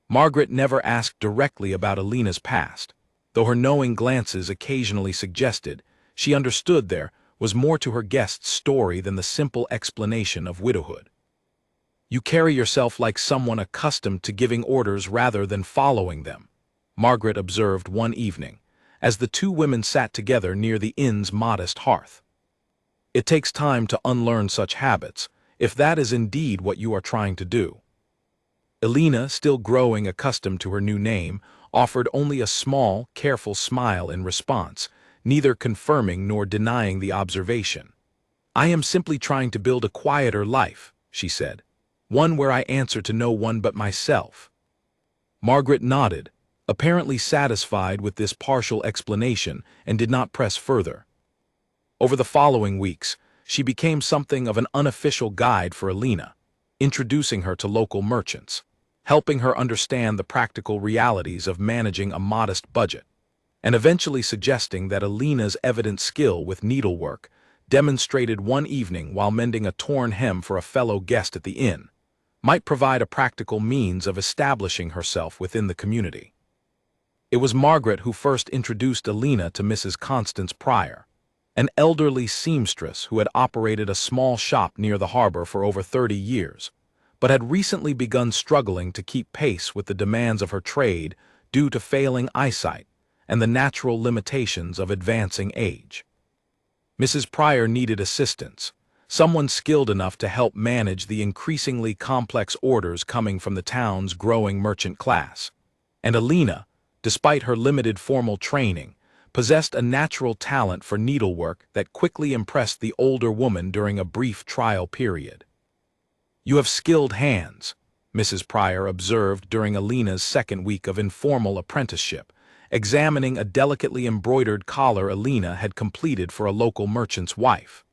Margaret never asked directly about Elena's past, though her knowing glances occasionally suggested she understood there was more to her guest's story than the simple explanation of widowhood. "You carry yourself like someone accustomed to giving orders rather than following them," Margaret observed one evening, as the two women sat together near the inn's modest hearth. "It takes time to unlearn such habits, if that is indeed what you are trying to do." Elena, still growing accustomed to her new name, offered only a small, careful smile in response, neither confirming nor denying the observation. "I am simply trying to build a quieter life," she said, "one where I answer to no one but myself." Margaret nodded, apparently satisfied with this partial explanation, and did not press further. Over the following weeks, she became something of an unofficial guide for Elena, introducing her to local merchants, helping her understand the practical realities of managing a modest budget, and eventually suggesting that Elena's evident skill with needlework, demonstrated one evening while mending a torn hem for a fellow guest at the inn, might provide a practical means of establishing herself within the community. It was Margaret who first introduced Elena to Mrs. Constance Pryor, an elderly seamstress who had operated a small shop near the harbor for over 30 years, but had recently begun struggling to keep pace with the demands of her trade due to failing eyesight and the natural limitations of advancing age. Mrs. Pryor needed assistance, someone skilled enough to help manage the increasingly complex orders coming from the town's growing merchant class, and Elena, despite her limited formal training, possessed a natural talent for needlework that quickly impressed the older woman during a brief trial period. "You have skilled hands," Mrs. Pryor observed during Elena's second week of informal apprenticeship, examining a delicately embroidered collar Elena had completed for a local merchant's wife.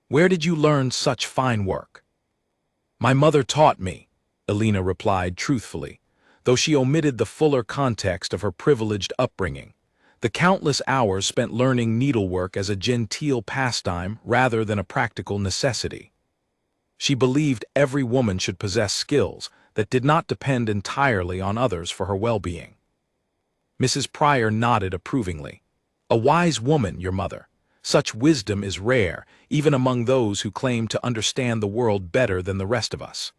"Where did you learn such fine work?" "My mother taught me," Elena replied truthfully, though she omitted the fuller context of her privileged upbringing, the countless hours spent learning needlework as a genteel pastime rather than a practical necessity. She believed every woman should possess skills that did not depend entirely on others for her well-being. Mrs. Pryor nodded approvingly. A wise woman, your mother. Such wisdom is rare, even among those who claim to understand the world better than the rest of us.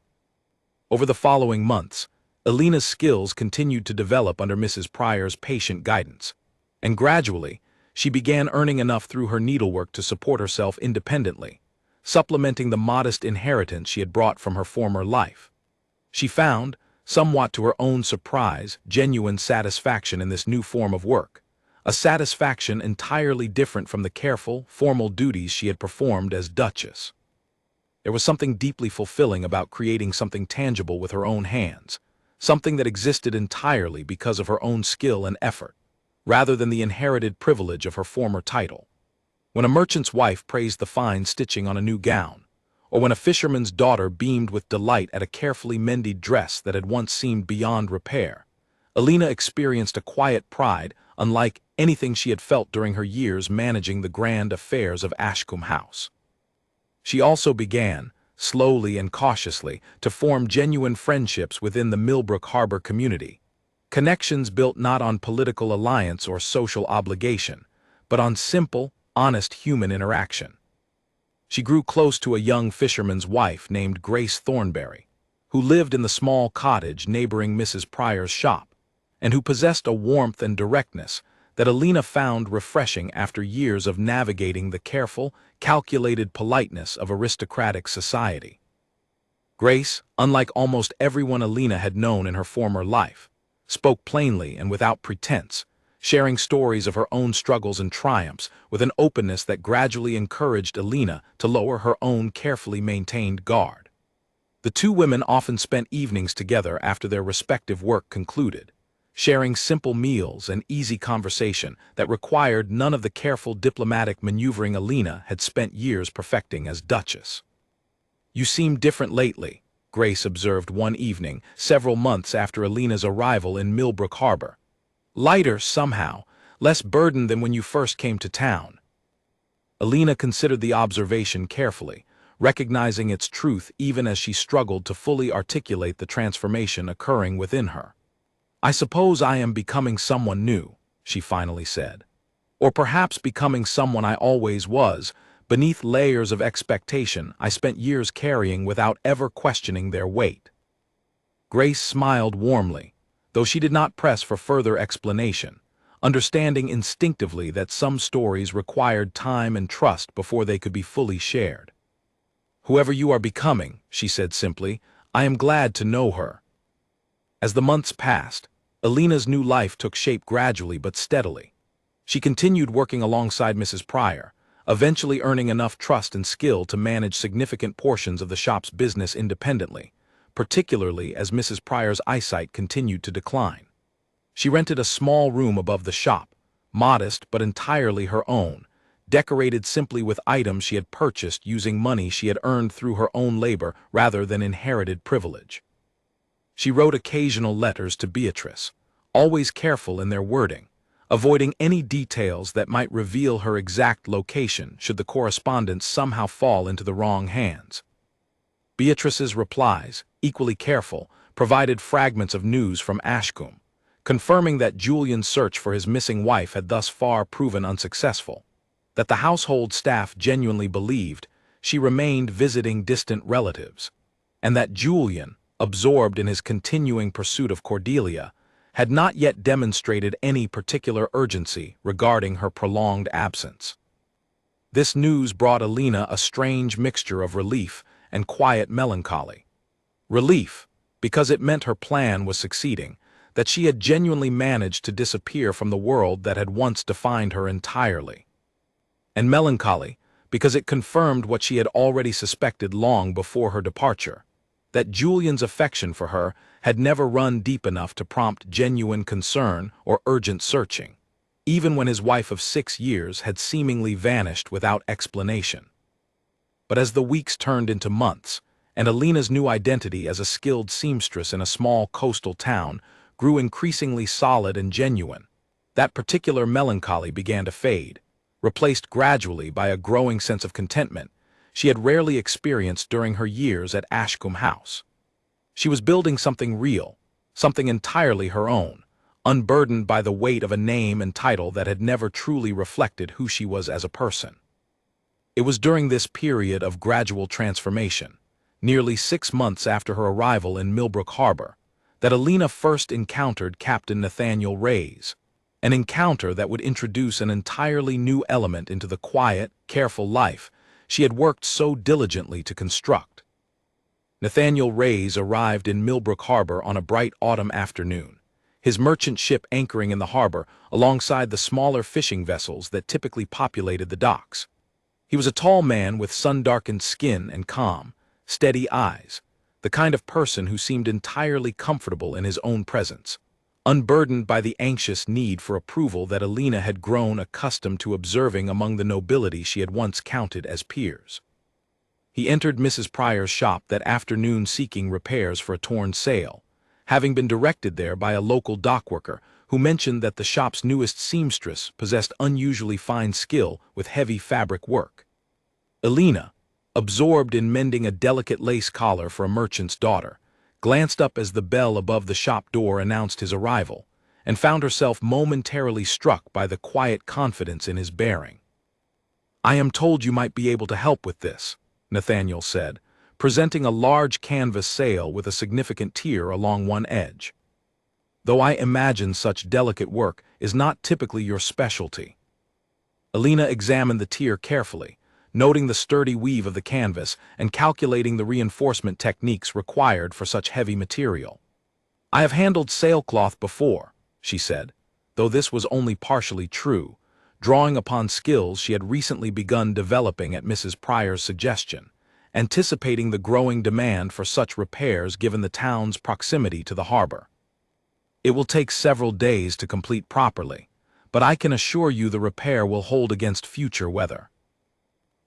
Over the following months, Alina's skills continued to develop under Mrs. Pryor's patient guidance, and gradually, she began earning enough through her needlework to support herself independently, supplementing the modest inheritance she had brought from her former life. She found, somewhat to her own surprise, genuine satisfaction in this new form of work, a satisfaction entirely different from the careful, formal duties she had performed as Duchess. There was something deeply fulfilling about creating something tangible with her own hands, something that existed entirely because of her own skill and effort, rather than the inherited privilege of her former title. When a merchant's wife praised the fine stitching on a new gown, or when a fisherman's daughter beamed with delight at a carefully mended dress that had once seemed beyond repair, Alina experienced a quiet pride unlike anything she had felt during her years managing the grand affairs of Ashcombe House. She also began, slowly and cautiously, to form genuine friendships within the Millbrook Harbor community, connections built not on political alliance or social obligation, but on simple, honest human interaction. She grew close to a young fisherman's wife named Grace Thornberry, who lived in the small cottage neighboring Mrs. Pryor's shop, and who possessed a warmth and directness that Alina found refreshing after years of navigating the careful, calculated politeness of aristocratic society. Grace, unlike almost everyone Alina had known in her former life, spoke plainly and without pretense, sharing stories of her own struggles and triumphs with an openness that gradually encouraged Alina to lower her own carefully maintained guard. The two women often spent evenings together after their respective work concluded, sharing simple meals and easy conversation that required none of the careful diplomatic maneuvering Alina had spent years perfecting as Duchess. "You seem different lately," Grace observed one evening, several months after Alina's arrival in Millbrook Harbor. "Lighter, somehow, less burdened than when you first came to town." Alina considered the observation carefully, recognizing its truth even as she struggled to fully articulate the transformation occurring within her. "I suppose I am becoming someone new," she finally said. "Or perhaps becoming someone I always was, beneath layers of expectation I spent years carrying without ever questioning their weight." Grace smiled warmly, though she did not press for further explanation, understanding instinctively that some stories required time and trust before they could be fully shared. "Whoever you are becoming," she said simply, "I am glad to know her." As the months passed, Alina's new life took shape gradually but steadily. She continued working alongside Mrs. Pryor, eventually earning enough trust and skill to manage significant portions of the shop's business independently, particularly as Mrs. Pryor's eyesight continued to decline. She rented a small room above the shop, modest but entirely her own, decorated simply with items she had purchased using money she had earned through her own labor rather than inherited privilege. She wrote occasional letters to Beatrice, always careful in their wording, avoiding any details that might reveal her exact location should the correspondence somehow fall into the wrong hands. Beatrice's replies, equally careful, provided fragments of news from Ashcombe, confirming that Julian's search for his missing wife had thus far proven unsuccessful, that the household staff genuinely believed she remained visiting distant relatives, and that Julian, absorbed in his continuing pursuit of Cordelia, had not yet demonstrated any particular urgency regarding her prolonged absence. This news brought Alina a strange mixture of relief and quiet melancholy. Relief, because it meant her plan was succeeding, that she had genuinely managed to disappear from the world that had once defined her entirely. And melancholy, because it confirmed what she had already suspected long before her departure, that Julian's affection for her had never run deep enough to prompt genuine concern or urgent searching, even when his wife of 6 years had seemingly vanished without explanation. But as the weeks turned into months, and Alina's new identity as a skilled seamstress in a small coastal town grew increasingly solid and genuine, that particular melancholy began to fade, replaced gradually by a growing sense of contentment she had rarely experienced during her years at Ashcombe House. She was building something real, something entirely her own, unburdened by the weight of a name and title that had never truly reflected who she was as a person. It was during this period of gradual transformation, nearly 6 months after her arrival in Millbrook Harbor, that Alina first encountered Captain Nathaniel Reyes, an encounter that would introduce an entirely new element into the quiet, careful life she had worked so diligently to construct. Nathaniel Reyes arrived in Millbrook Harbor on a bright autumn afternoon, his merchant ship anchoring in the harbor alongside the smaller fishing vessels that typically populated the docks. He was a tall man with sun-darkened skin and calm, steady eyes, the kind of person who seemed entirely comfortable in his own presence, unburdened by the anxious need for approval that Alina had grown accustomed to observing among the nobility she had once counted as peers. He entered Mrs. Pryor's shop that afternoon seeking repairs for a torn sail, having been directed there by a local dockworker who mentioned that the shop's newest seamstress possessed unusually fine skill with heavy fabric work. Alina, absorbed in mending a delicate lace collar for a merchant's daughter, glanced up as the bell above the shop door announced his arrival, and found herself momentarily struck by the quiet confidence in his bearing. "I am told you might be able to help with this," Nathaniel said, presenting a large canvas sail with a significant tier along one edge. "Though I imagine such delicate work is not typically your specialty." Alina examined the tier carefully, noting the sturdy weave of the canvas and calculating the reinforcement techniques required for such heavy material. "I have handled sailcloth before," she said, though this was only partially true, drawing upon skills she had recently begun developing at Mrs. Pryor's suggestion, anticipating the growing demand for such repairs given the town's proximity to the harbor. "It will take several days to complete properly, but I can assure you the repair will hold against future weather."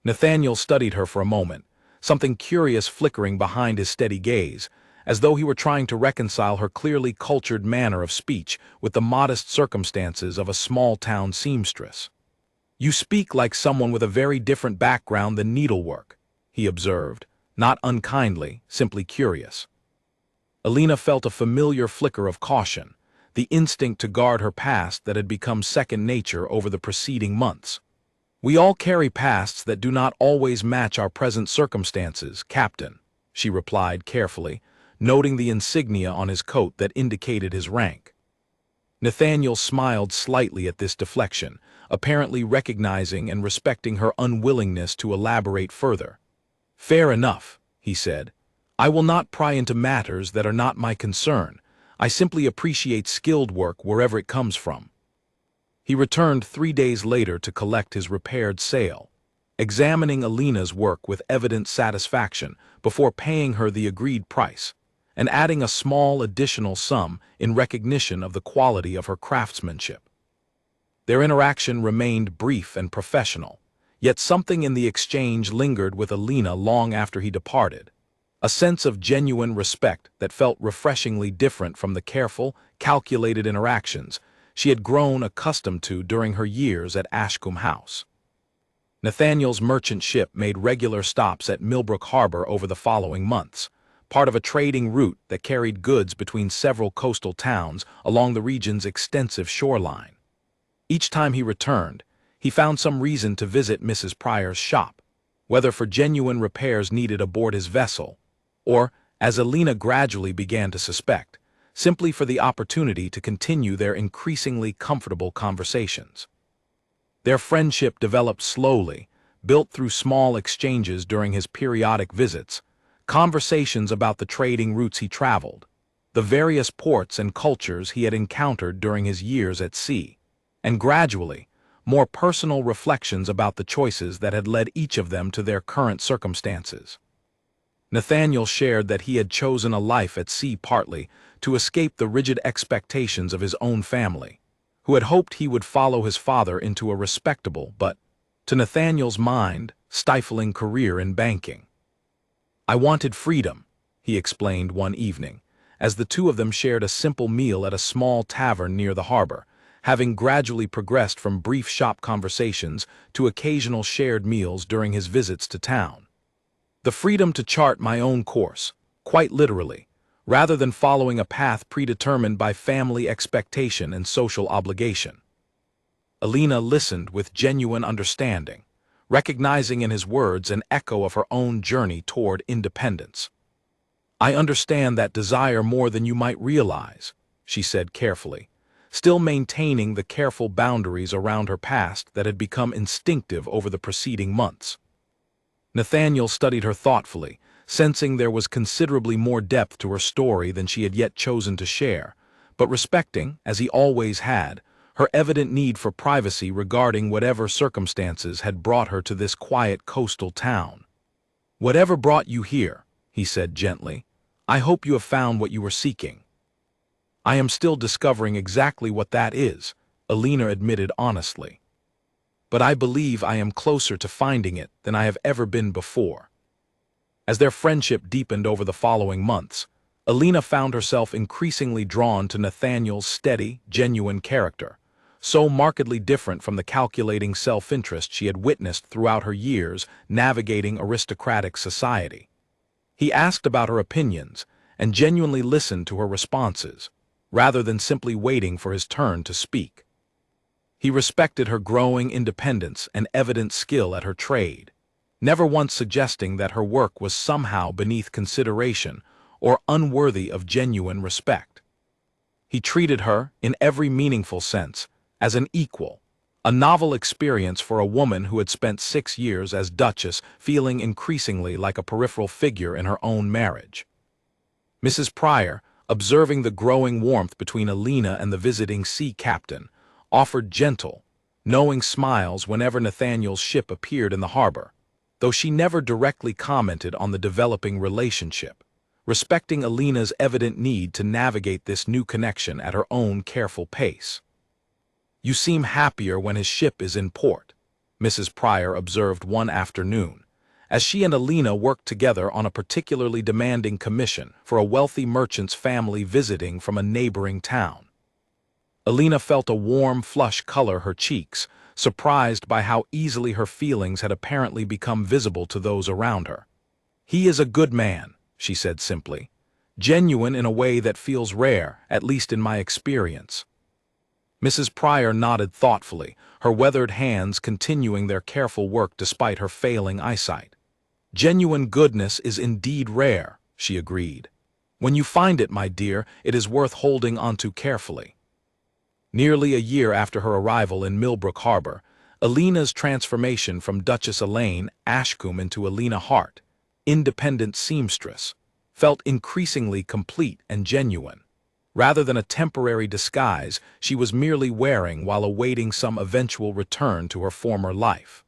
Nathaniel studied her for a moment, something curious flickering behind his steady gaze, as though he were trying to reconcile her clearly cultured manner of speech with the modest circumstances of a small-town seamstress. "You speak like someone with a very different background than needlework," he observed, not unkindly, simply curious. Alina felt a familiar flicker of caution, the instinct to guard her past that had become second nature over the preceding months. "We all carry pasts that do not always match our present circumstances, Captain," she replied carefully, noting the insignia on his coat that indicated his rank. Nathaniel smiled slightly at this deflection, apparently recognizing and respecting her unwillingness to elaborate further. "Fair enough," he said. "I will not pry into matters that are not my concern. I simply appreciate skilled work wherever it comes from." He returned 3 days later to collect his repaired sail, examining Alina's work with evident satisfaction before paying her the agreed price, and adding a small additional sum in recognition of the quality of her craftsmanship. Their interaction remained brief and professional, yet something in the exchange lingered with Alina long after he departed, a sense of genuine respect that felt refreshingly different from the careful, calculated interactions she had grown accustomed to during her years at Ashcombe House. Nathaniel's merchant ship made regular stops at Millbrook Harbor over the following months, part of a trading route that carried goods between several coastal towns along the region's extensive shoreline. Each time he returned, he found some reason to visit Mrs. Pryor's shop, whether for genuine repairs needed aboard his vessel, or, as Alina gradually began to suspect, simply for the opportunity to continue their increasingly comfortable conversations. Their friendship developed slowly, built through small exchanges during his periodic visits, conversations about the trading routes he traveled, the various ports and cultures he had encountered during his years at sea, and gradually, more personal reflections about the choices that had led each of them to their current circumstances. Nathaniel shared that he had chosen a life at sea partly to escape the rigid expectations of his own family, who had hoped he would follow his father into a respectable but, to Nathaniel's mind, stifling career in banking. "I wanted freedom," he explained one evening, as the two of them shared a simple meal at a small tavern near the harbor, having gradually progressed from brief shop conversations to occasional shared meals during his visits to town. "The freedom to chart my own course, quite literally, rather than following a path predetermined by family expectation and social obligation. Alina listened with genuine understanding, recognizing in his words an echo of her own journey toward independence. "I understand that desire more than you might realize," she said carefully, still maintaining the careful boundaries around her past that had become instinctive over the preceding months. Nathaniel studied her thoughtfully, sensing there was considerably more depth to her story than she had yet chosen to share, but respecting, as he always had, her evident need for privacy regarding whatever circumstances had brought her to this quiet coastal town. "Whatever brought you here," he said gently, "I hope you have found what you were seeking." "I am still discovering exactly what that is," Alina admitted honestly. "But I believe I am closer to finding it than I have ever been before." As their friendship deepened over the following months, Alina found herself increasingly drawn to Nathaniel's steady, genuine character, so markedly different from the calculating self-interest she had witnessed throughout her years navigating aristocratic society. He asked about her opinions and genuinely listened to her responses, rather than simply waiting for his turn to speak. He respected her growing independence and evident skill at her trade, never once suggesting that her work was somehow beneath consideration or unworthy of genuine respect. He treated her, in every meaningful sense, as an equal, a novel experience for a woman who had spent 6 years as Duchess feeling increasingly like a peripheral figure in her own marriage. Mrs. Pryor, observing the growing warmth between Alina and the visiting sea captain, offered gentle, knowing smiles whenever Nathaniel's ship appeared in the harbor, though she never directly commented on the developing relationship, respecting Alina's evident need to navigate this new connection at her own careful pace. "You seem happier when his ship is in port," Mrs. Pryor observed one afternoon, as she and Alina worked together on a particularly demanding commission for a wealthy merchant's family visiting from a neighboring town. Alina felt a warm flush color her cheeks, surprised by how easily her feelings had apparently become visible to those around her. "He is a good man," she said simply, "genuine in a way that feels rare, at least in my experience." Mrs. Pryor nodded thoughtfully, her weathered hands continuing their careful work despite her failing eyesight. "Genuine goodness is indeed rare," she agreed. "When you find it, my dear, it is worth holding onto carefully." Nearly a year after her arrival in Millbrook Harbor, Alina's transformation from Duchess Elaine Ashcombe into Alina Hart, independent seamstress, felt increasingly complete and genuine. Rather than a temporary disguise she was merely wearing while awaiting some eventual return to her former life.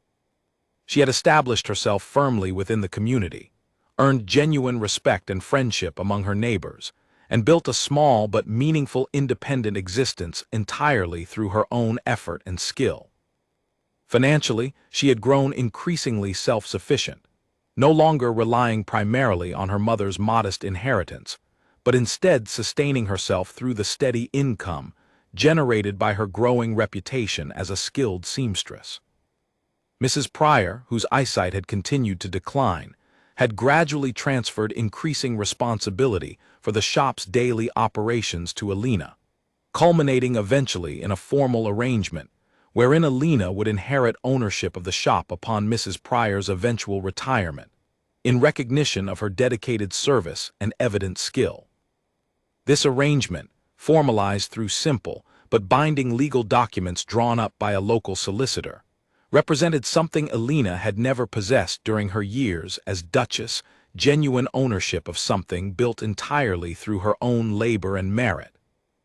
She had established herself firmly within the community, earned genuine respect and friendship among her neighbors, and built a small but meaningful independent existence entirely through her own effort and skill. Financially, she had grown increasingly self-sufficient, no longer relying primarily on her mother's modest inheritance, but instead sustaining herself through the steady income generated by her growing reputation as a skilled seamstress. Mrs. Pryor, whose eyesight had continued to decline, had gradually transferred increasing responsibility for the shop's daily operations to Alina, culminating eventually in a formal arrangement wherein Alina would inherit ownership of the shop upon Mrs. Pryor's eventual retirement, in recognition of her dedicated service and evident skill. This arrangement, formalized through simple but binding legal documents drawn up by a local solicitor, represented something Alina had never possessed during her years as Duchess, genuine ownership of something built entirely through her own labor and merit,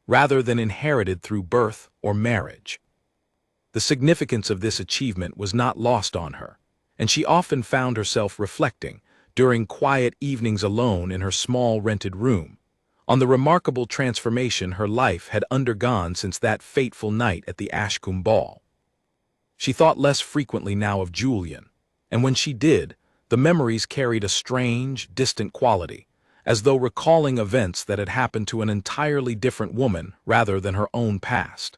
rather than inherited through birth or marriage. The significance of this achievement was not lost on her, and she often found herself reflecting, during quiet evenings alone in her small rented room, on the remarkable transformation her life had undergone since that fateful night at the Ashcombe ball. She thought less frequently now of Julian, and when she did, the memories carried a strange, distant quality, as though recalling events that had happened to an entirely different woman rather than her own past.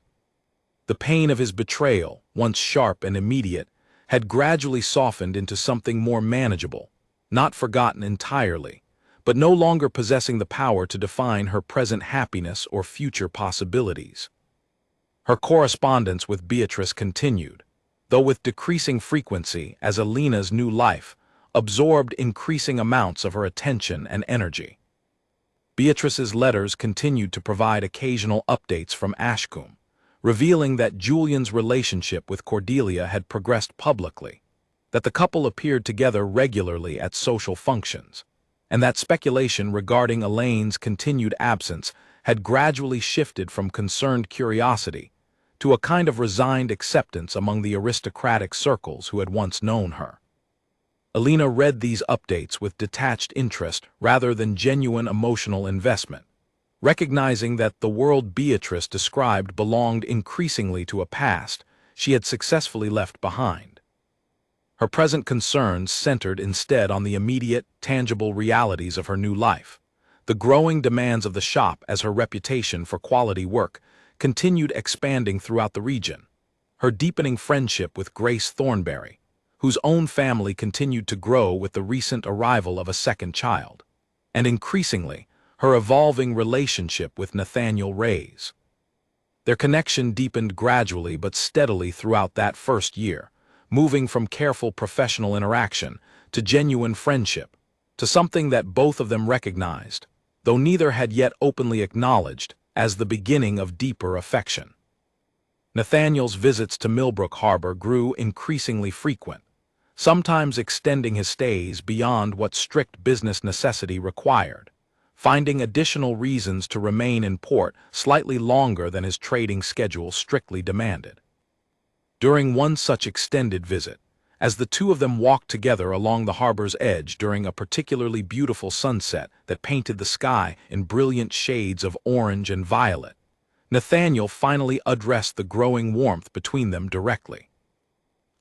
The pain of his betrayal, once sharp and immediate, had gradually softened into something more manageable, not forgotten entirely, but no longer possessing the power to define her present happiness or future possibilities. Her correspondence with Beatrice continued, though with decreasing frequency as Alina's new life absorbed increasing amounts of her attention and energy. Beatrice's letters continued to provide occasional updates from Ashcombe, revealing that Julian's relationship with Cordelia had progressed publicly, that the couple appeared together regularly at social functions, and that speculation regarding Elaine's continued absence had gradually shifted from concerned curiosity to a kind of resigned acceptance among the aristocratic circles who had once known her. Alina read these updates with detached interest rather than genuine emotional investment, recognizing that the world Beatrice described belonged increasingly to a past she had successfully left behind. Her present concerns centered instead on the immediate, tangible realities of her new life, the growing demands of the shop as her reputation for quality work continued expanding throughout the region, her deepening friendship with Grace Thornberry, whose own family continued to grow with the recent arrival of a second child, and increasingly, her evolving relationship with Nathaniel Reyes. Their connection deepened gradually but steadily throughout that first year, moving from careful professional interaction to genuine friendship, to something that both of them recognized, though neither had yet openly acknowledged, as the beginning of deeper affection. Nathaniel's visits to Millbrook Harbor grew increasingly frequent, sometimes extending his stays beyond what strict business necessity required, finding additional reasons to remain in port slightly longer than his trading schedule strictly demanded. During one such extended visit, as the two of them walked together along the harbor's edge during a particularly beautiful sunset that painted the sky in brilliant shades of orange and violet, Nathaniel finally addressed the growing warmth between them directly.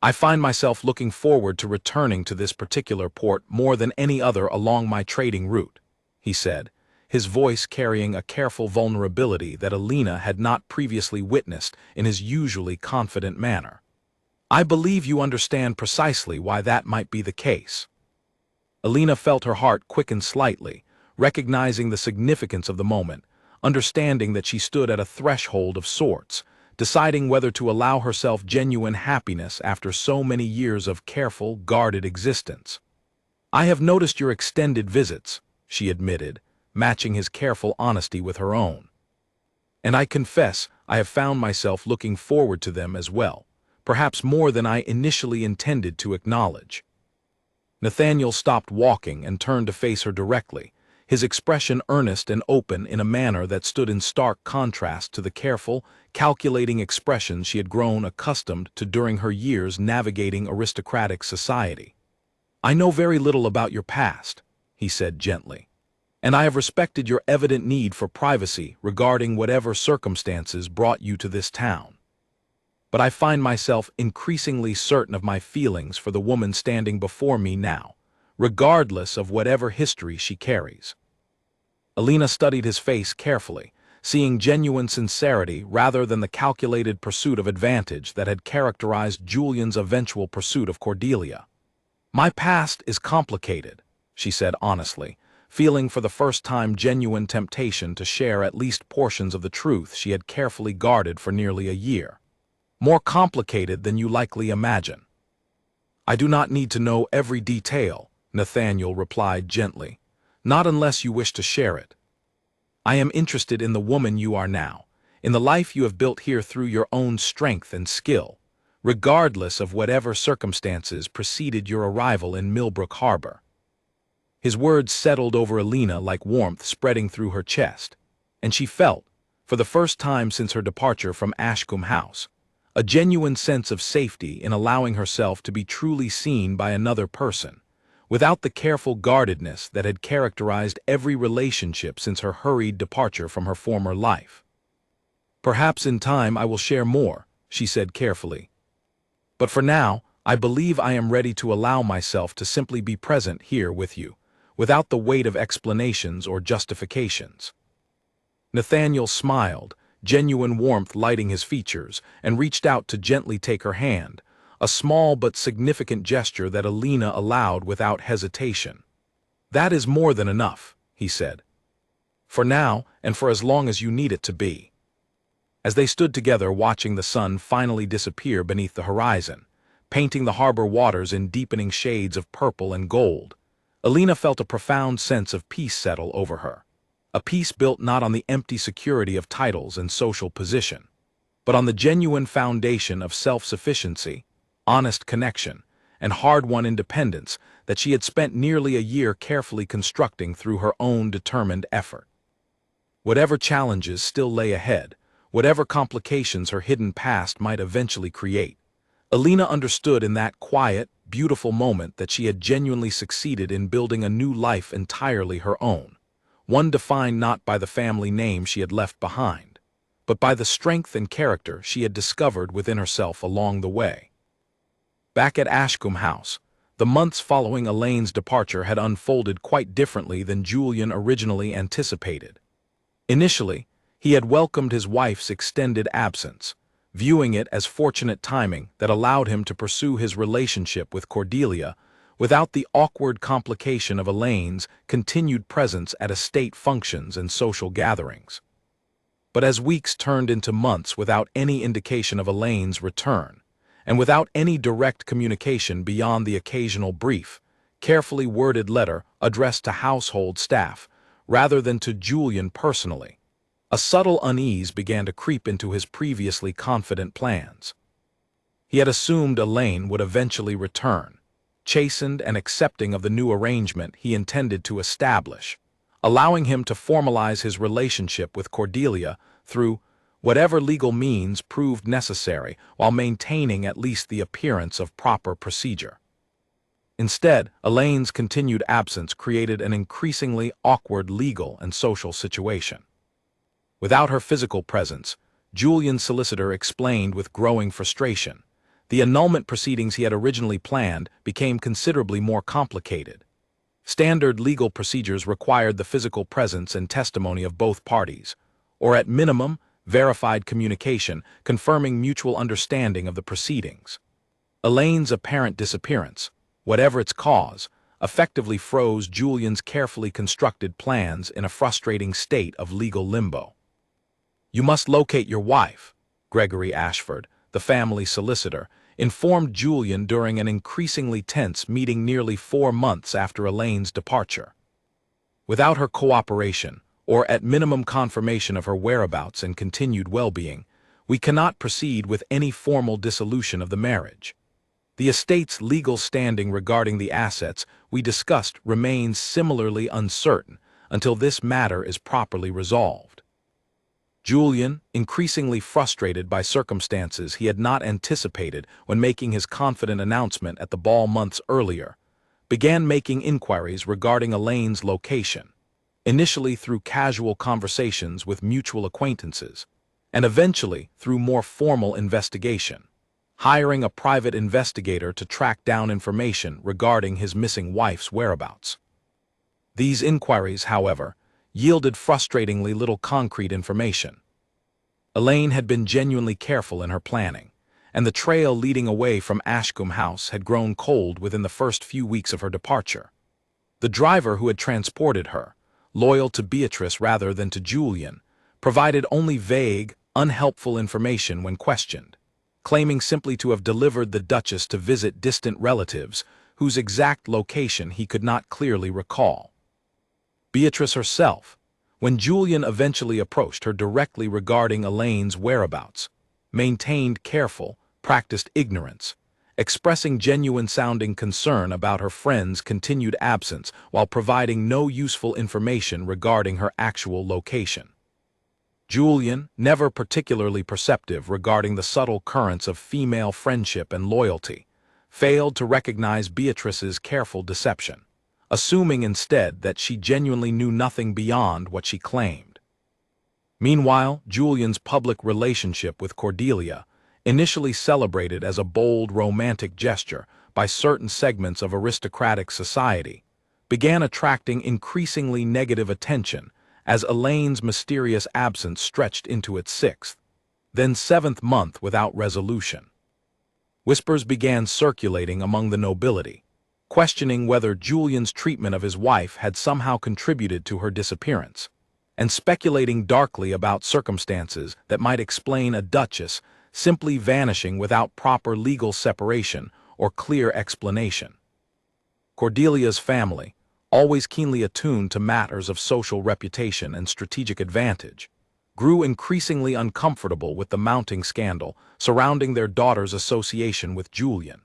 "I find myself looking forward to returning to this particular port more than any other along my trading route," he said, his voice carrying a careful vulnerability that Alina had not previously witnessed in his usually confident manner. "I believe you understand precisely why that might be the case." Alina felt her heart quicken slightly, recognizing the significance of the moment, understanding that she stood at a threshold of sorts, deciding whether to allow herself genuine happiness after so many years of careful, guarded existence. "I have noticed your extended visits," she admitted, matching his careful honesty with her own. "And I confess I have found myself looking forward to them as well, perhaps more than I initially intended to acknowledge." Nathaniel stopped walking and turned to face her directly, his expression earnest and open in a manner that stood in stark contrast to the careful, calculating expressions she had grown accustomed to during her years navigating aristocratic society. "I know very little about your past," he said gently, "and I have respected your evident need for privacy regarding whatever circumstances brought you to this town. But I find myself increasingly certain of my feelings for the woman standing before me now, regardless of whatever history she carries." Alina studied his face carefully, seeing genuine sincerity rather than the calculated pursuit of advantage that had characterized Julian's eventual pursuit of Cordelia. "My past is complicated," she said honestly, feeling for the first time genuine temptation to share at least portions of the truth she had carefully guarded for nearly a year. "More complicated than you likely imagine." "I do not need to know every detail," Nathaniel replied gently, "not unless you wish to share it. I am interested in the woman you are now, in the life you have built here through your own strength and skill, regardless of whatever circumstances preceded your arrival in Millbrook Harbor." His words settled over Alina like warmth spreading through her chest, and she felt, for the first time since her departure from Ashcombe House, a genuine sense of safety in allowing herself to be truly seen by another person, without the careful guardedness that had characterized every relationship since her hurried departure from her former life. "Perhaps in time I will share more," she said carefully. "But for now, I believe I am ready to allow myself to simply be present here with you, without the weight of explanations or justifications." Nathaniel smiled, genuine warmth lighting his features, and reached out to gently take her hand, a small but significant gesture that Alina allowed without hesitation. "That is more than enough," he said. "For now, and for as long as you need it to be." As they stood together watching the sun finally disappear beneath the horizon, painting the harbor waters in deepening shades of purple and gold, Alina felt a profound sense of peace settle over her. A peace built not on the empty security of titles and social position, but on the genuine foundation of self-sufficiency, honest connection, and hard-won independence that she had spent nearly a year carefully constructing through her own determined effort. Whatever challenges still lay ahead, whatever complications her hidden past might eventually create, Alina understood in that quiet, beautiful moment that she had genuinely succeeded in building a new life entirely her own, one defined not by the family name she had left behind, but by the strength and character she had discovered within herself along the way. Back at Ashcombe House, the months following Elaine's departure had unfolded quite differently than Julian originally anticipated. Initially, he had welcomed his wife's extended absence, viewing it as fortunate timing that allowed him to pursue his relationship with Cordelia without the awkward complication of Elaine's continued presence at estate functions and social gatherings. But as weeks turned into months without any indication of Elaine's return, and without any direct communication beyond the occasional brief, carefully worded letter addressed to household staff rather than to Julian personally, a subtle unease began to creep into his previously confident plans. He had assumed Elaine would eventually return, chastened and accepting of the new arrangement he intended to establish, allowing him to formalize his relationship with Cordelia through whatever legal means proved necessary while maintaining at least the appearance of proper procedure. Instead, Elaine's continued absence created an increasingly awkward legal and social situation. Without her physical presence, Julian's solicitor explained with growing frustration, the annulment proceedings he had originally planned became considerably more complicated. Standard legal procedures required the physical presence and testimony of both parties, or at minimum, verified communication confirming mutual understanding of the proceedings. Elaine's apparent disappearance, whatever its cause, effectively froze Julian's carefully constructed plans in a frustrating state of legal limbo. "You must locate your wife," Gregory Ashford, the family solicitor, informed Julian during an increasingly tense meeting nearly 4 months after Elaine's departure. "Without her cooperation, or at minimum confirmation of her whereabouts and continued well-being, we cannot proceed with any formal dissolution of the marriage. The estate's legal standing regarding the assets we discussed remains similarly uncertain until this matter is properly resolved." Julian, increasingly frustrated by circumstances he had not anticipated when making his confident announcement at the ball months earlier, began making inquiries regarding Elaine's location, initially through casual conversations with mutual acquaintances, and eventually through more formal investigation, hiring a private investigator to track down information regarding his missing wife's whereabouts. These inquiries, however, yielded frustratingly little concrete information. Elaine had been genuinely careful in her planning, and the trail leading away from Ashcombe House had grown cold within the first few weeks of her departure. The driver who had transported her, loyal to Beatrice rather than to Julian, provided only vague, unhelpful information when questioned, claiming simply to have delivered the Duchess to visit distant relatives whose exact location he could not clearly recall. Beatrice herself, when Julian eventually approached her directly regarding Elaine's whereabouts, maintained careful, practiced ignorance, expressing genuine-sounding concern about her friend's continued absence while providing no useful information regarding her actual location. Julian, never particularly perceptive regarding the subtle currents of female friendship and loyalty, failed to recognize Beatrice's careful deception, assuming instead that she genuinely knew nothing beyond what she claimed. Meanwhile, Julian's public relationship with Cordelia, initially celebrated as a bold romantic gesture by certain segments of aristocratic society, began attracting increasingly negative attention as Elaine's mysterious absence stretched into its 6th, then 7th month without resolution. Whispers began circulating among the nobility, questioning whether Julian's treatment of his wife had somehow contributed to her disappearance, and speculating darkly about circumstances that might explain a Duchess simply vanishing without proper legal separation or clear explanation. Cordelia's family, always keenly attuned to matters of social reputation and strategic advantage, grew increasingly uncomfortable with the mounting scandal surrounding their daughter's association with Julian.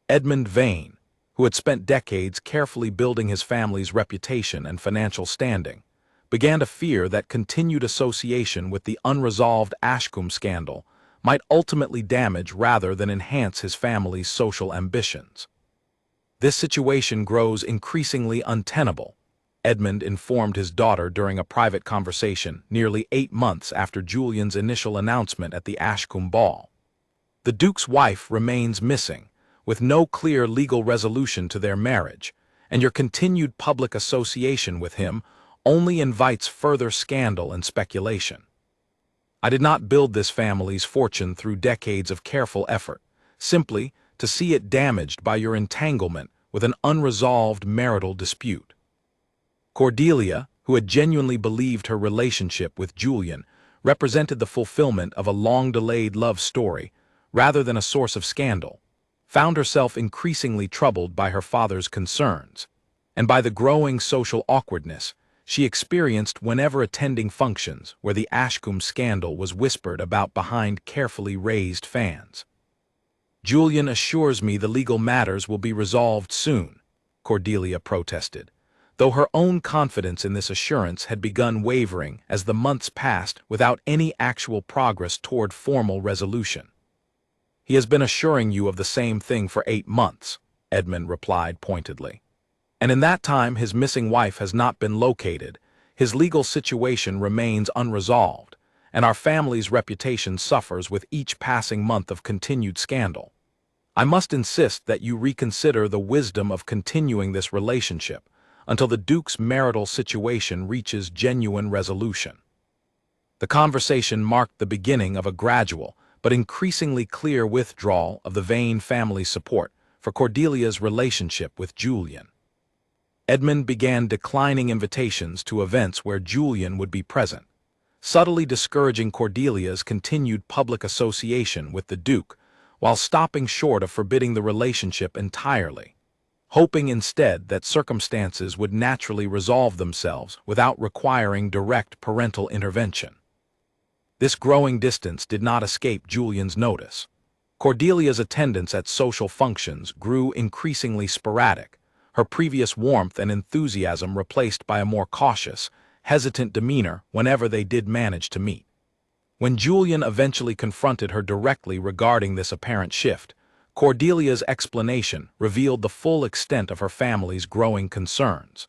Edmund Vane, who had spent decades carefully building his family's reputation and financial standing, began to fear that continued association with the unresolved Ashcombe scandal might ultimately damage rather than enhance his family's social ambitions. This situation grows increasingly untenable, Edmund informed his daughter during a private conversation nearly 8 months after Julian's initial announcement at the Ashcombe ball. The Duke's wife remains missing, with no clear legal resolution to their marriage, and your continued public association with him only invites further scandal and speculation. I did not build this family's fortune through decades of careful effort, simply to see it damaged by your entanglement with an unresolved marital dispute. Cordelia, who had genuinely believed her relationship with Julian represented the fulfillment of a long-delayed love story rather than a source of scandal, found herself increasingly troubled by her father's concerns, and by the growing social awkwardness she experienced whenever attending functions where the Ashcombe scandal was whispered about behind carefully raised fans. "Julian assures me the legal matters will be resolved soon," Cordelia protested, though her own confidence in this assurance had begun wavering as the months passed without any actual progress toward formal resolution. "He has been assuring you of the same thing for 8 months," Edmund replied pointedly. "And in that time his missing wife has not been located, his legal situation remains unresolved, and our family's reputation suffers with each passing month of continued scandal. I must insist that you reconsider the wisdom of continuing this relationship until the Duke's marital situation reaches genuine resolution." The conversation marked the beginning of a gradual but increasingly clear withdrawal of the Vane family's support for Cordelia's relationship with Julian. Edmund began declining invitations to events where Julian would be present, subtly discouraging Cordelia's continued public association with the Duke while stopping short of forbidding the relationship entirely, hoping instead that circumstances would naturally resolve themselves without requiring direct parental intervention. This growing distance did not escape Julian's notice. Cordelia's attendance at social functions grew increasingly sporadic, her previous warmth and enthusiasm replaced by a more cautious, hesitant demeanor whenever they did manage to meet. When Julian eventually confronted her directly regarding this apparent shift, Cordelia's explanation revealed the full extent of her family's growing concerns.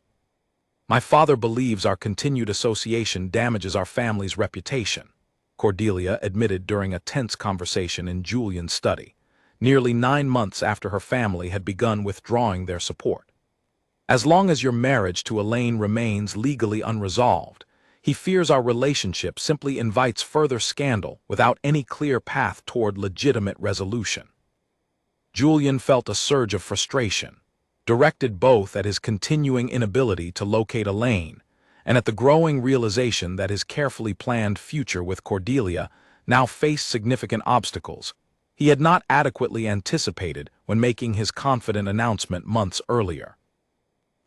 "My father believes our continued association damages our family's reputation," Cordelia admitted during a tense conversation in Julian's study, nearly 9 months after her family had begun withdrawing their support. "As long as your marriage to Elaine remains legally unresolved, he fears our relationship simply invites further scandal without any clear path toward legitimate resolution." Julian felt a surge of frustration, directed both at his continuing inability to locate Elaine and at the growing realization that his carefully planned future with Cordelia now faced significant obstacles he had not adequately anticipated when making his confident announcement months earlier.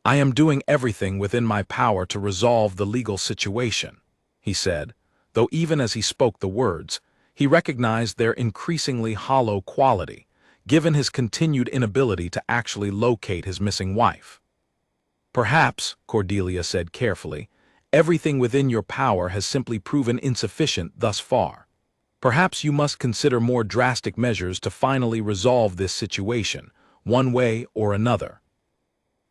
"I am doing everything within my power to resolve the legal situation," he said, though even as he spoke the words, he recognized their increasingly hollow quality, given his continued inability to actually locate his missing wife. "Perhaps," Cordelia said carefully, "everything within your power has simply proven insufficient thus far. Perhaps you must consider more drastic measures to finally resolve this situation, one way or another."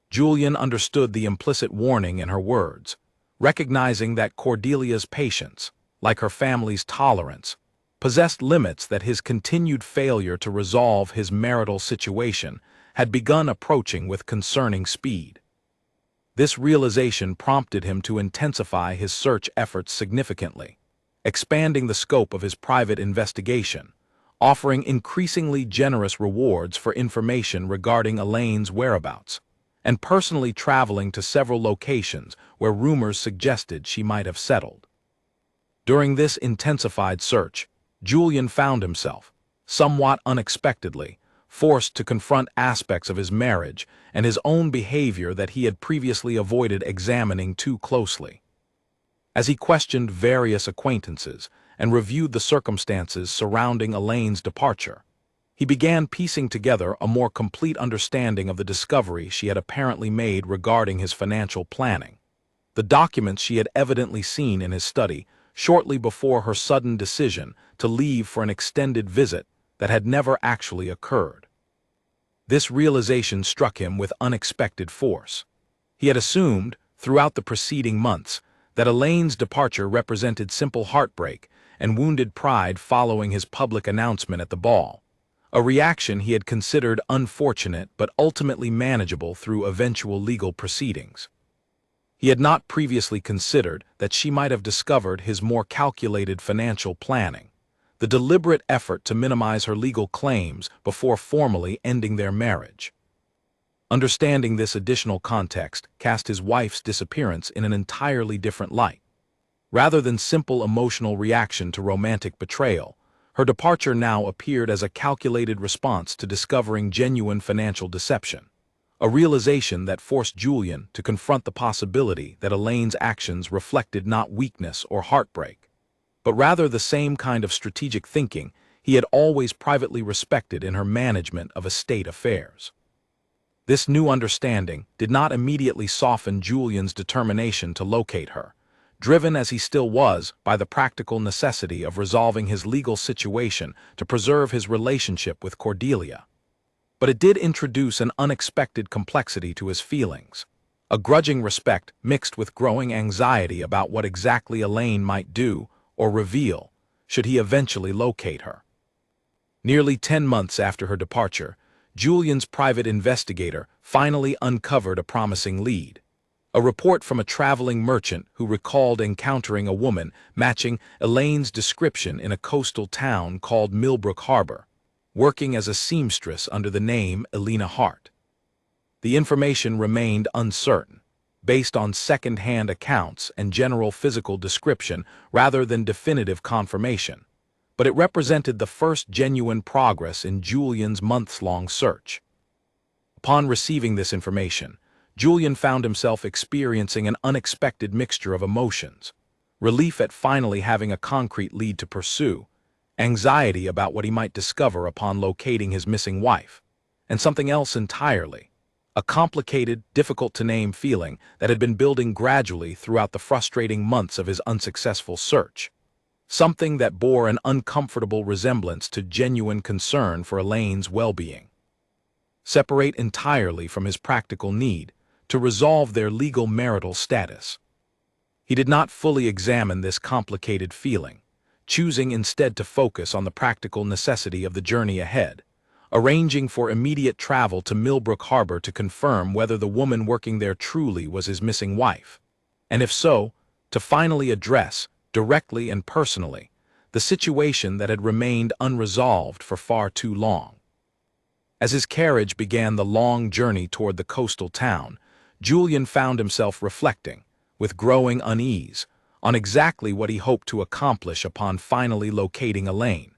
Julian understood the implicit warning in her words, recognizing that Cordelia's patience, like her family's tolerance, possessed limits that his continued failure to resolve his marital situation had begun approaching with concerning speed. This realization prompted him to intensify his search efforts significantly, expanding the scope of his private investigation, offering increasingly generous rewards for information regarding Elaine's whereabouts, and personally traveling to several locations where rumors suggested she might have settled. During this intensified search, Julian found himself, somewhat unexpectedly, forced to confront aspects of his marriage and his own behavior that he had previously avoided examining too closely. As he questioned various acquaintances and reviewed the circumstances surrounding Elaine's departure, he began piecing together a more complete understanding of the discovery she had apparently made regarding his financial planning. The documents she had evidently seen in his study shortly before her sudden decision to leave for an extended visit that had never actually occurred. This realization struck him with unexpected force. He had assumed, throughout the preceding months, that Elaine's departure represented simple heartbreak and wounded pride following his public announcement at the ball, a reaction he had considered unfortunate but ultimately manageable through eventual legal proceedings. He had not previously considered that she might have discovered his more calculated financial planning, the deliberate effort to minimize her legal claims before formally ending their marriage. Understanding this additional context cast his wife's disappearance in an entirely different light. Rather than simple emotional reaction to romantic betrayal, her departure now appeared as a calculated response to discovering genuine financial deception, a realization that forced Julian to confront the possibility that Elaine's actions reflected not weakness or heartbreak, but rather the same kind of strategic thinking he had always privately respected in her management of estate affairs. This new understanding did not immediately soften Julian's determination to locate her, driven as he still was by the practical necessity of resolving his legal situation to preserve his relationship with Cordelia. But it did introduce an unexpected complexity to his feelings, a grudging respect mixed with growing anxiety about what exactly Elaine might do or reveal should he eventually locate her. Nearly 10 months after her departure, Julian's private investigator finally uncovered a promising lead. A report from a traveling merchant who recalled encountering a woman matching Elaine's description in a coastal town called Millbrook Harbor, working as a seamstress under the name Elena Hart. The information remained uncertain, based on second-hand accounts and general physical description rather than definitive confirmation, but it represented the first genuine progress in Julian's months-long search. Upon receiving this information, Julian found himself experiencing an unexpected mixture of emotions: relief at finally having a concrete lead to pursue, anxiety about what he might discover upon locating his missing wife, and something else entirely: a complicated, difficult-to-name feeling that had been building gradually throughout the frustrating months of his unsuccessful search, something that bore an uncomfortable resemblance to genuine concern for Elaine's well-being. Separate entirely from his practical need to resolve their legal marital status. He did not fully examine this complicated feeling, choosing instead to focus on the practical necessity of the journey ahead, arranging for immediate travel to Millbrook Harbor to confirm whether the woman working there truly was his missing wife, and if so, to finally address, directly and personally, the situation that had remained unresolved for far too long. As his carriage began the long journey toward the coastal town, Julian found himself reflecting, with growing unease, on exactly what he hoped to accomplish upon finally locating Elaine.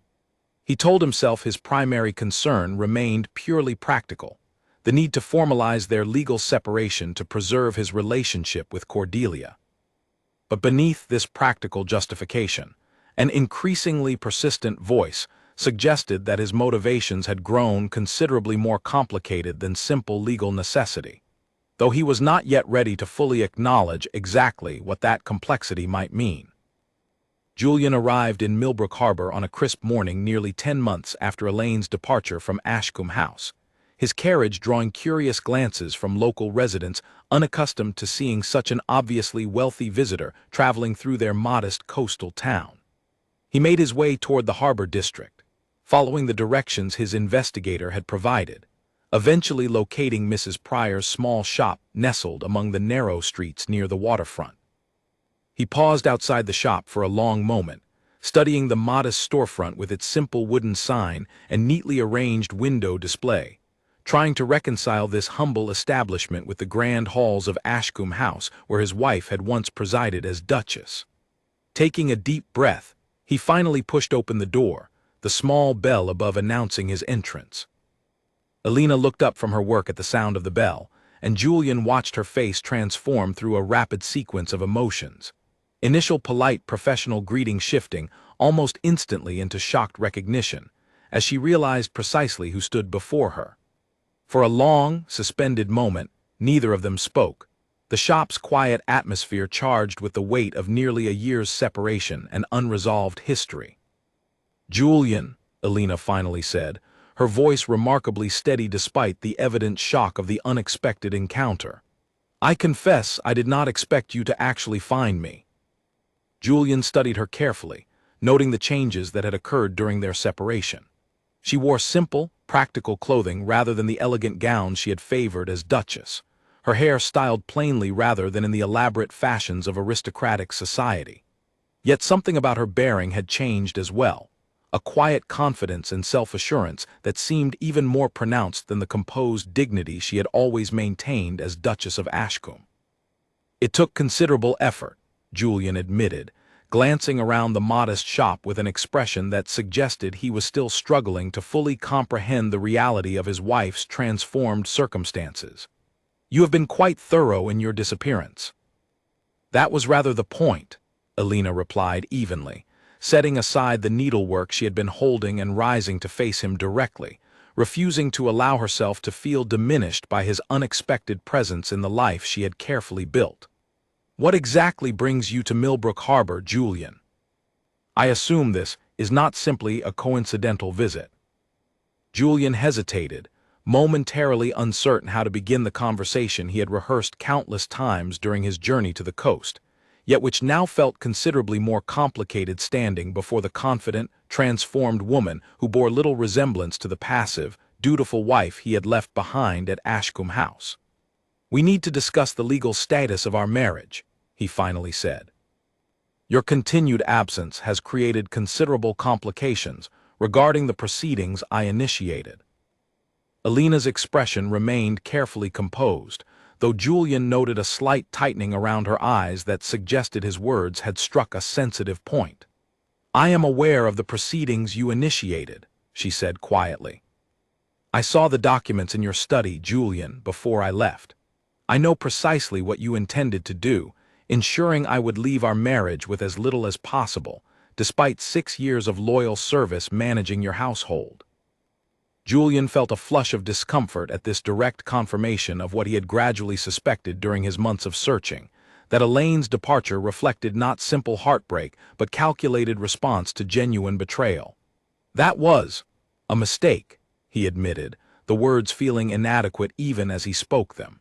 He told himself his primary concern remained purely practical, the need to formalize their legal separation to preserve his relationship with Cordelia. But beneath this practical justification, an increasingly persistent voice suggested that his motivations had grown considerably more complicated than simple legal necessity, though he was not yet ready to fully acknowledge exactly what that complexity might mean. Julian arrived in Millbrook Harbor on a crisp morning nearly 10 months after Elaine's departure from Ashcombe House, his carriage drawing curious glances from local residents unaccustomed to seeing such an obviously wealthy visitor traveling through their modest coastal town. He made his way toward the harbor district, following the directions his investigator had provided, eventually locating Mrs. Pryor's small shop nestled among the narrow streets near the waterfront. He paused outside the shop for a long moment, studying the modest storefront with its simple wooden sign and neatly arranged window display, trying to reconcile this humble establishment with the grand halls of Ashcombe House where his wife had once presided as Duchess. Taking a deep breath, he finally pushed open the door, the small bell above announcing his entrance. Alina looked up from her work at the sound of the bell, and Julian watched her face transform through a rapid sequence of emotions. Initial polite professional greeting shifting almost instantly into shocked recognition, as she realized precisely who stood before her. For a long, suspended moment, neither of them spoke, the shop's quiet atmosphere charged with the weight of nearly a year's separation and unresolved history. "Julian," Alina finally said, her voice remarkably steady despite the evident shock of the unexpected encounter. "I confess I did not expect you to actually find me." Julian studied her carefully, noting the changes that had occurred during their separation. She wore simple, practical clothing rather than the elegant gowns she had favored as Duchess, her hair styled plainly rather than in the elaborate fashions of aristocratic society. Yet something about her bearing had changed as well, a quiet confidence and self-assurance that seemed even more pronounced than the composed dignity she had always maintained as Duchess of Ashcombe. It took considerable effort, Julian admitted, glancing around the modest shop with an expression that suggested he was still struggling to fully comprehend the reality of his wife's transformed circumstances. "You have been quite thorough in your disappearance." "That was rather the point," Alina replied evenly, setting aside the needlework she had been holding and rising to face him directly, refusing to allow herself to feel diminished by his unexpected presence in the life she had carefully built. "What exactly brings you to Millbrook Harbor, Julian? I assume this is not simply a coincidental visit." Julian hesitated, momentarily uncertain how to begin the conversation he had rehearsed countless times during his journey to the coast, yet which now felt considerably more complicated standing before the confident, transformed woman who bore little resemblance to the passive, dutiful wife he had left behind at Ashcombe House. "We need to discuss the legal status of our marriage," he finally said. "Your continued absence has created considerable complications regarding the proceedings I initiated." Alina's expression remained carefully composed, though Julian noted a slight tightening around her eyes that suggested his words had struck a sensitive point. "I am aware of the proceedings you initiated," she said quietly. "I saw the documents in your study, Julian, before I left. I know precisely what you intended to do, ensuring I would leave our marriage with as little as possible, despite 6 years of loyal service managing your household." Julian felt a flush of discomfort at this direct confirmation of what he had gradually suspected during his months of searching, that Elaine's departure reflected not simple heartbreak but calculated response to genuine betrayal. "That was a mistake," he admitted, the words feeling inadequate even as he spoke them.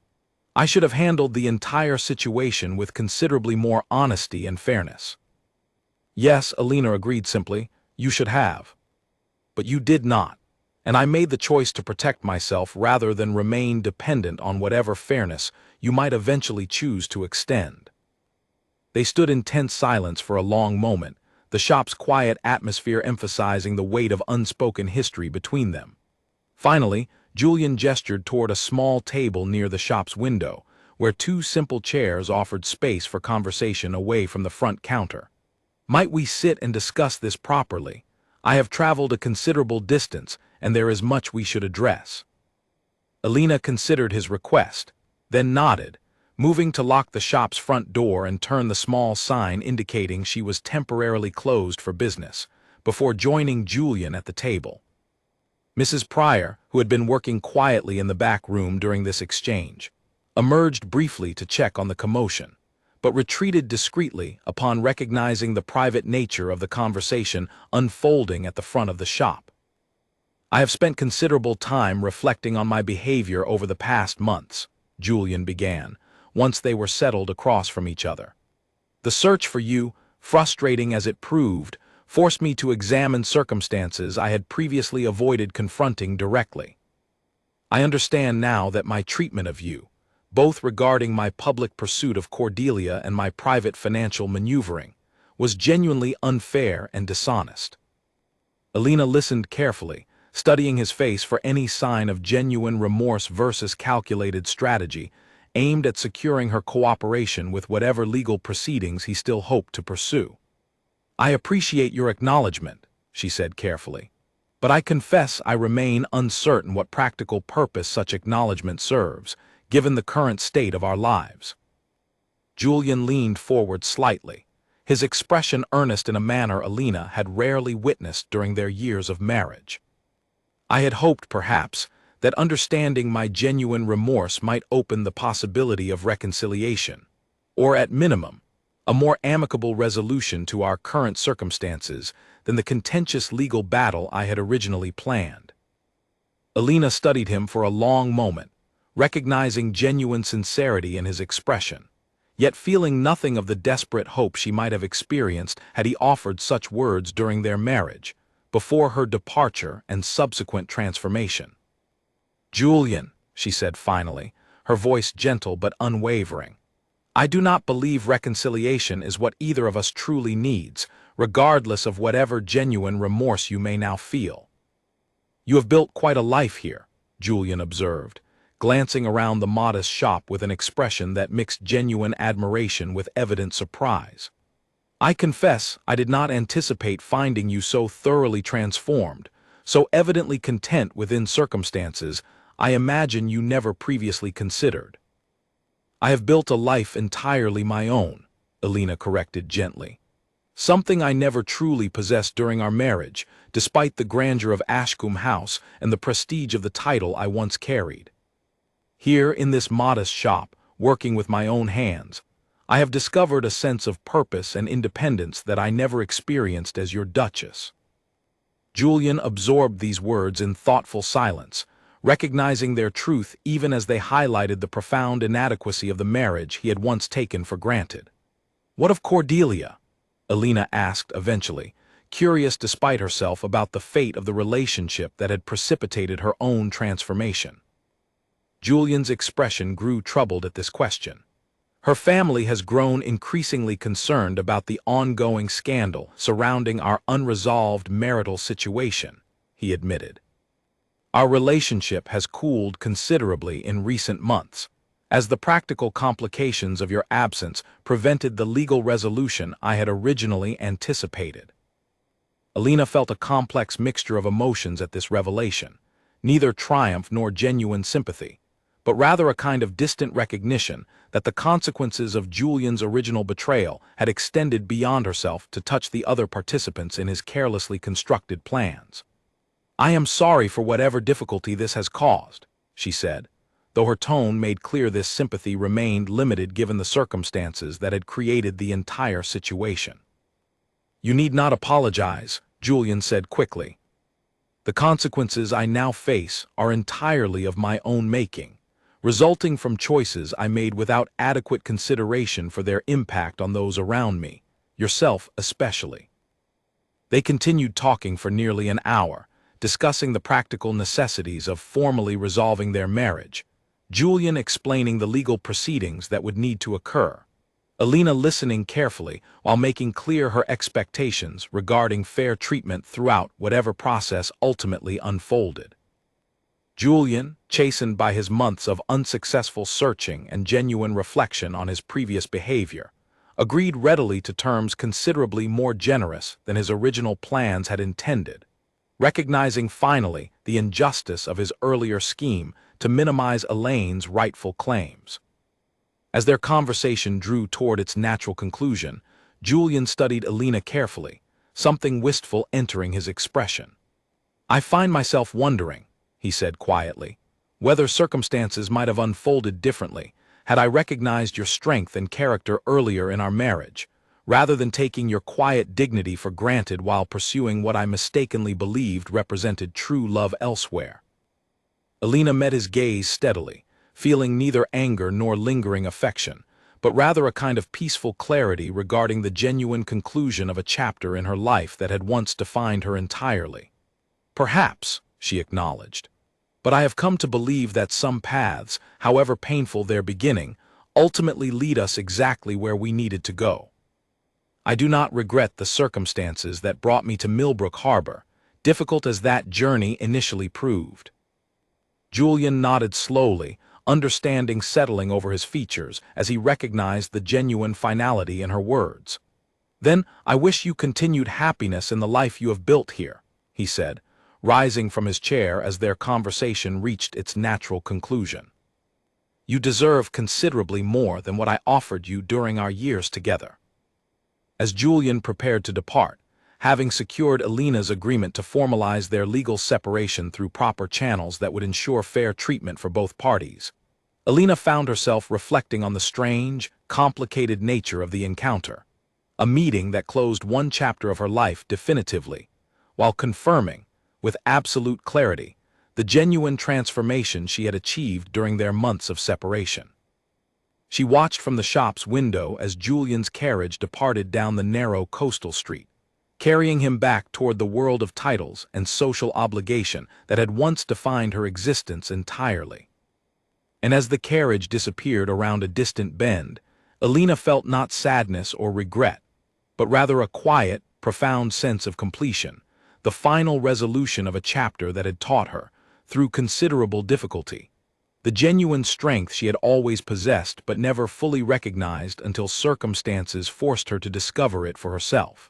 "I should have handled the entire situation with considerably more honesty and fairness." "Yes," Alina agreed simply, "you should have. But you did not, and I made the choice to protect myself rather than remain dependent on whatever fairness you might eventually choose to extend." They stood in tense silence for a long moment, the shop's quiet atmosphere emphasizing the weight of unspoken history between them. Finally, Julian gestured toward a small table near the shop's window, where 2 simple chairs offered space for conversation away from the front counter. "Might we sit and discuss this properly? I have traveled a considerable distance, and there is much we should address." Alina considered his request, then nodded, moving to lock the shop's front door and turn the small sign indicating she was temporarily closed for business, before joining Julian at the table. Mrs. Pryor, who had been working quietly in the back room during this exchange, emerged briefly to check on the commotion, but retreated discreetly upon recognizing the private nature of the conversation unfolding at the front of the shop. "I have spent considerable time reflecting on my behavior over the past months," Julian began, once they were settled across from each other. "The search for you, frustrating as it proved, forced me to examine circumstances I had previously avoided confronting directly. I understand now that my treatment of you, both regarding my public pursuit of Cordelia and my private financial maneuvering, was genuinely unfair and dishonest. Alina listened carefully, studying his face for any sign of genuine remorse versus calculated strategy, aimed at securing her cooperation with whatever legal proceedings he still hoped to pursue. "I appreciate your acknowledgement," she said carefully, "but I confess I remain uncertain what practical purpose such acknowledgement serves, given the current state of our lives." Julian leaned forward slightly, his expression earnest in a manner Alina had rarely witnessed during their years of marriage. "I had hoped, perhaps, that understanding my genuine remorse might open the possibility of reconciliation, or at minimum, a more amicable resolution to our current circumstances than the contentious legal battle I had originally planned." Alina studied him for a long moment, recognizing genuine sincerity in his expression, yet feeling nothing of the desperate hope she might have experienced had he offered such words during their marriage, before her departure and subsequent transformation. "Julian," she said finally, her voice gentle but unwavering, "I do not believe reconciliation is what either of us truly needs, regardless of whatever genuine remorse you may now feel." "You have built quite a life here," Julian observed, glancing around the modest shop with an expression that mixed genuine admiration with evident surprise. "I confess I did not anticipate finding you so thoroughly transformed, so evidently content within circumstances I imagine you never previously considered." "I have built a life entirely my own," Alina corrected gently. "Something I never truly possessed during our marriage, despite the grandeur of Ashcombe House and the prestige of the title I once carried. Here in this modest shop, working with my own hands, I have discovered a sense of purpose and independence that I never experienced as your Duchess." Julian absorbed these words in thoughtful silence, recognizing their truth even as they highlighted the profound inadequacy of the marriage he had once taken for granted. "What of Cordelia?" Alina asked eventually, curious despite herself about the fate of the relationship that had precipitated her own transformation. Julian's expression grew troubled at this question. "Her family has grown increasingly concerned about the ongoing scandal surrounding our unresolved marital situation," he admitted. "Our relationship has cooled considerably in recent months, as the practical complications of your absence prevented the legal resolution I had originally anticipated." Alina felt a complex mixture of emotions at this revelation, neither triumph nor genuine sympathy, but rather a kind of distant recognition that the consequences of Julian's original betrayal had extended beyond herself to touch the other participants in his carelessly constructed plans. "I am sorry for whatever difficulty this has caused," she said, though her tone made clear this sympathy remained limited given the circumstances that had created the entire situation. "You need not apologize," Julian said quickly. "The consequences I now face are entirely of my own making, resulting from choices I made without adequate consideration for their impact on those around me, yourself especially." They continued talking for nearly an hour, discussing the practical necessities of formally resolving their marriage, Julian explaining the legal proceedings that would need to occur, Alina listening carefully while making clear her expectations regarding fair treatment throughout whatever process ultimately unfolded. Julian, chastened by his months of unsuccessful searching and genuine reflection on his previous behavior, agreed readily to terms considerably more generous than his original plans had intended, recognizing finally the injustice of his earlier scheme to minimize Elaine's rightful claims. As their conversation drew toward its natural conclusion, Julian studied Alina carefully, something wistful entering his expression. "I find myself wondering," he said quietly, "whether circumstances might have unfolded differently had I recognized your strength and character earlier in our marriage, rather than taking your quiet dignity for granted while pursuing what I mistakenly believed represented true love elsewhere." Alina met his gaze steadily, feeling neither anger nor lingering affection, but rather a kind of peaceful clarity regarding the genuine conclusion of a chapter in her life that had once defined her entirely. "Perhaps," she acknowledged, "but I have come to believe that some paths, however painful their beginning, ultimately lead us exactly where we needed to go." I do not regret the circumstances that brought me to Millbrook Harbor, difficult as that journey initially proved. Julian nodded slowly, understanding settling over his features as he recognized the genuine finality in her words. Then I wish you continued happiness in the life you have built here, he said, rising from his chair as their conversation reached its natural conclusion. You deserve considerably more than what I offered you during our years together. As Julian prepared to depart, having secured Alina's agreement to formalize their legal separation through proper channels that would ensure fair treatment for both parties, Alina found herself reflecting on the strange, complicated nature of the encounter, a meeting that closed one chapter of her life definitively, while confirming, with absolute clarity, the genuine transformation she had achieved during their months of separation. She watched from the shop's window as Julian's carriage departed down the narrow coastal street, carrying him back toward the world of titles and social obligation that had once defined her existence entirely. And as the carriage disappeared around a distant bend, Alina felt not sadness or regret, but rather a quiet, profound sense of completion, the final resolution of a chapter that had taught her, through considerable difficulty, the genuine strength she had always possessed but never fully recognized until circumstances forced her to discover it for herself.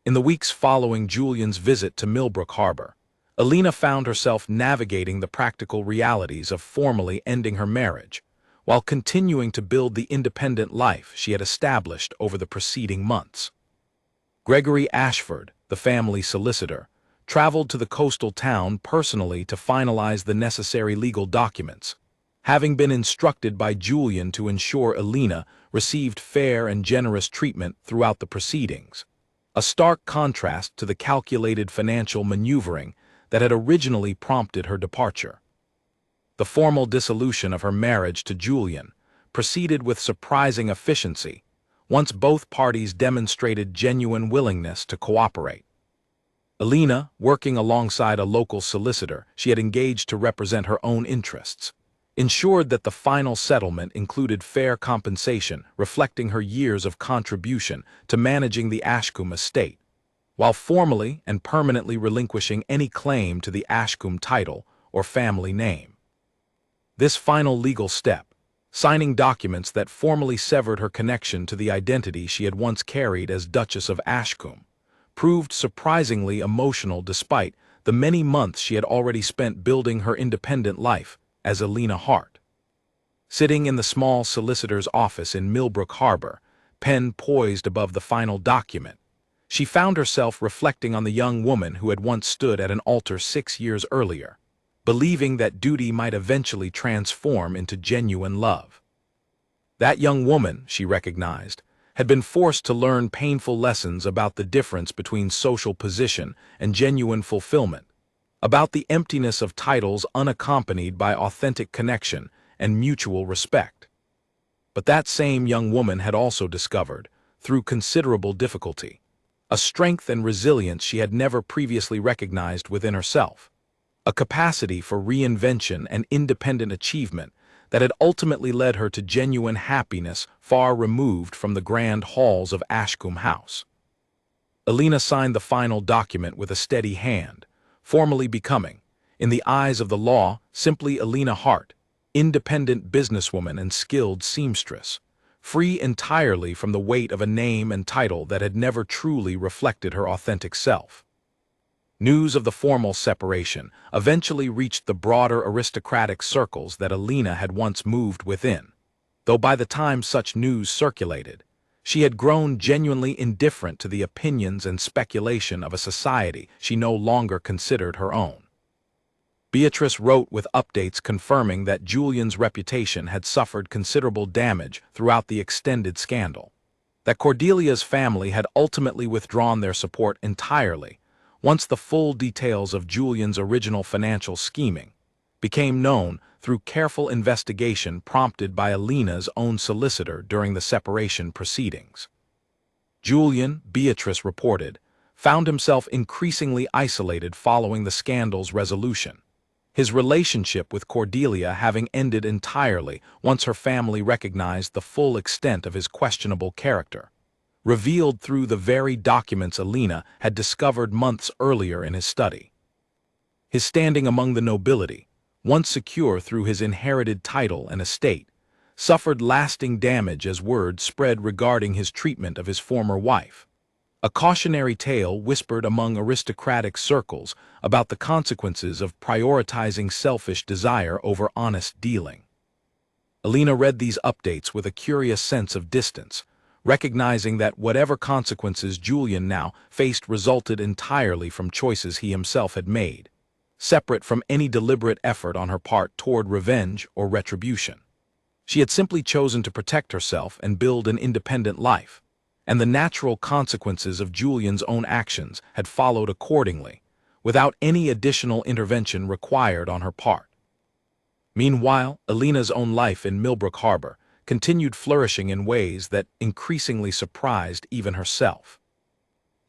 In the weeks following Julian's visit to Millbrook Harbor, Alina found herself navigating the practical realities of formally ending her marriage, while continuing to build the independent life she had established over the preceding months. Gregory Ashford, the family solicitor, traveled to the coastal town personally to finalize the necessary legal documents, having been instructed by Julian to ensure Alina received fair and generous treatment throughout the proceedings, a stark contrast to the calculated financial maneuvering that had originally prompted her departure. The formal dissolution of her marriage to Julian proceeded with surprising efficiency once both parties demonstrated genuine willingness to cooperate. Alina, working alongside a local solicitor she had engaged to represent her own interests, ensured that the final settlement included fair compensation reflecting her years of contribution to managing the Ashcombe estate, while formally and permanently relinquishing any claim to the Ashcombe title or family name. This final legal step, signing documents that formally severed her connection to the identity she had once carried as Duchess of Ashcombe, proved surprisingly emotional despite the many months she had already spent building her independent life as Alina Hart. Sitting in the small solicitor's office in Millbrook Harbor, pen poised above the final document, she found herself reflecting on the young woman who had once stood at an altar 6 years earlier, believing that duty might eventually transform into genuine love. That young woman, she recognized, had been forced to learn painful lessons about the difference between social position and genuine fulfillment, about the emptiness of titles unaccompanied by authentic connection and mutual respect. But that same young woman had also discovered, through considerable difficulty, a strength and resilience she had never previously recognized within herself, a capacity for reinvention and independent achievement that had ultimately led her to genuine happiness far removed from the grand halls of Ashcombe House. Alina signed the final document with a steady hand, formally becoming, in the eyes of the law, simply Alina Hart, independent businesswoman and skilled seamstress, free entirely from the weight of a name and title that had never truly reflected her authentic self. News of the formal separation eventually reached the broader aristocratic circles that Alina had once moved within, though by the time such news circulated, she had grown genuinely indifferent to the opinions and speculation of a society she no longer considered her own. Beatrice wrote with updates confirming that Julian's reputation had suffered considerable damage throughout the extended scandal, that Cordelia's family had ultimately withdrawn their support entirely once the full details of Julian's original financial scheming became known through careful investigation prompted by Alina's own solicitor during the separation proceedings. Julian, Beatrice reported, found himself increasingly isolated following the scandal's resolution, his relationship with Cordelia having ended entirely once her family recognized the full extent of his questionable character, revealed through the very documents Alina had discovered months earlier in his study. His standing among the nobility, once secure through his inherited title and estate, suffered lasting damage as word spread regarding his treatment of his former wife. A cautionary tale whispered among aristocratic circles about the consequences of prioritizing selfish desire over honest dealing. Alina read these updates with a curious sense of distance, recognizing that whatever consequences Julian now faced resulted entirely from choices he himself had made, separate from any deliberate effort on her part toward revenge or retribution. She had simply chosen to protect herself and build an independent life, and the natural consequences of Julian's own actions had followed accordingly, without any additional intervention required on her part. Meanwhile, Alina's own life in Millbrook Harbor continued flourishing in ways that increasingly surprised even herself.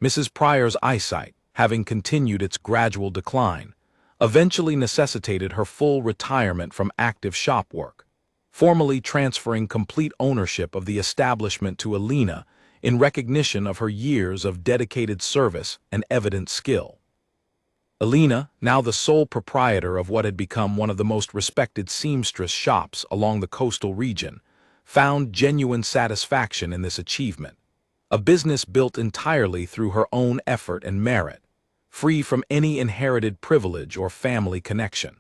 Mrs. Pryor's eyesight, having continued its gradual decline, eventually necessitated her full retirement from active shop work, formally transferring complete ownership of the establishment to Alina in recognition of her years of dedicated service and evident skill. Alina, now the sole proprietor of what had become one of the most respected seamstress shops along the coastal region, found genuine satisfaction in this achievement, a business built entirely through her own effort and merit, free from any inherited privilege or family connection.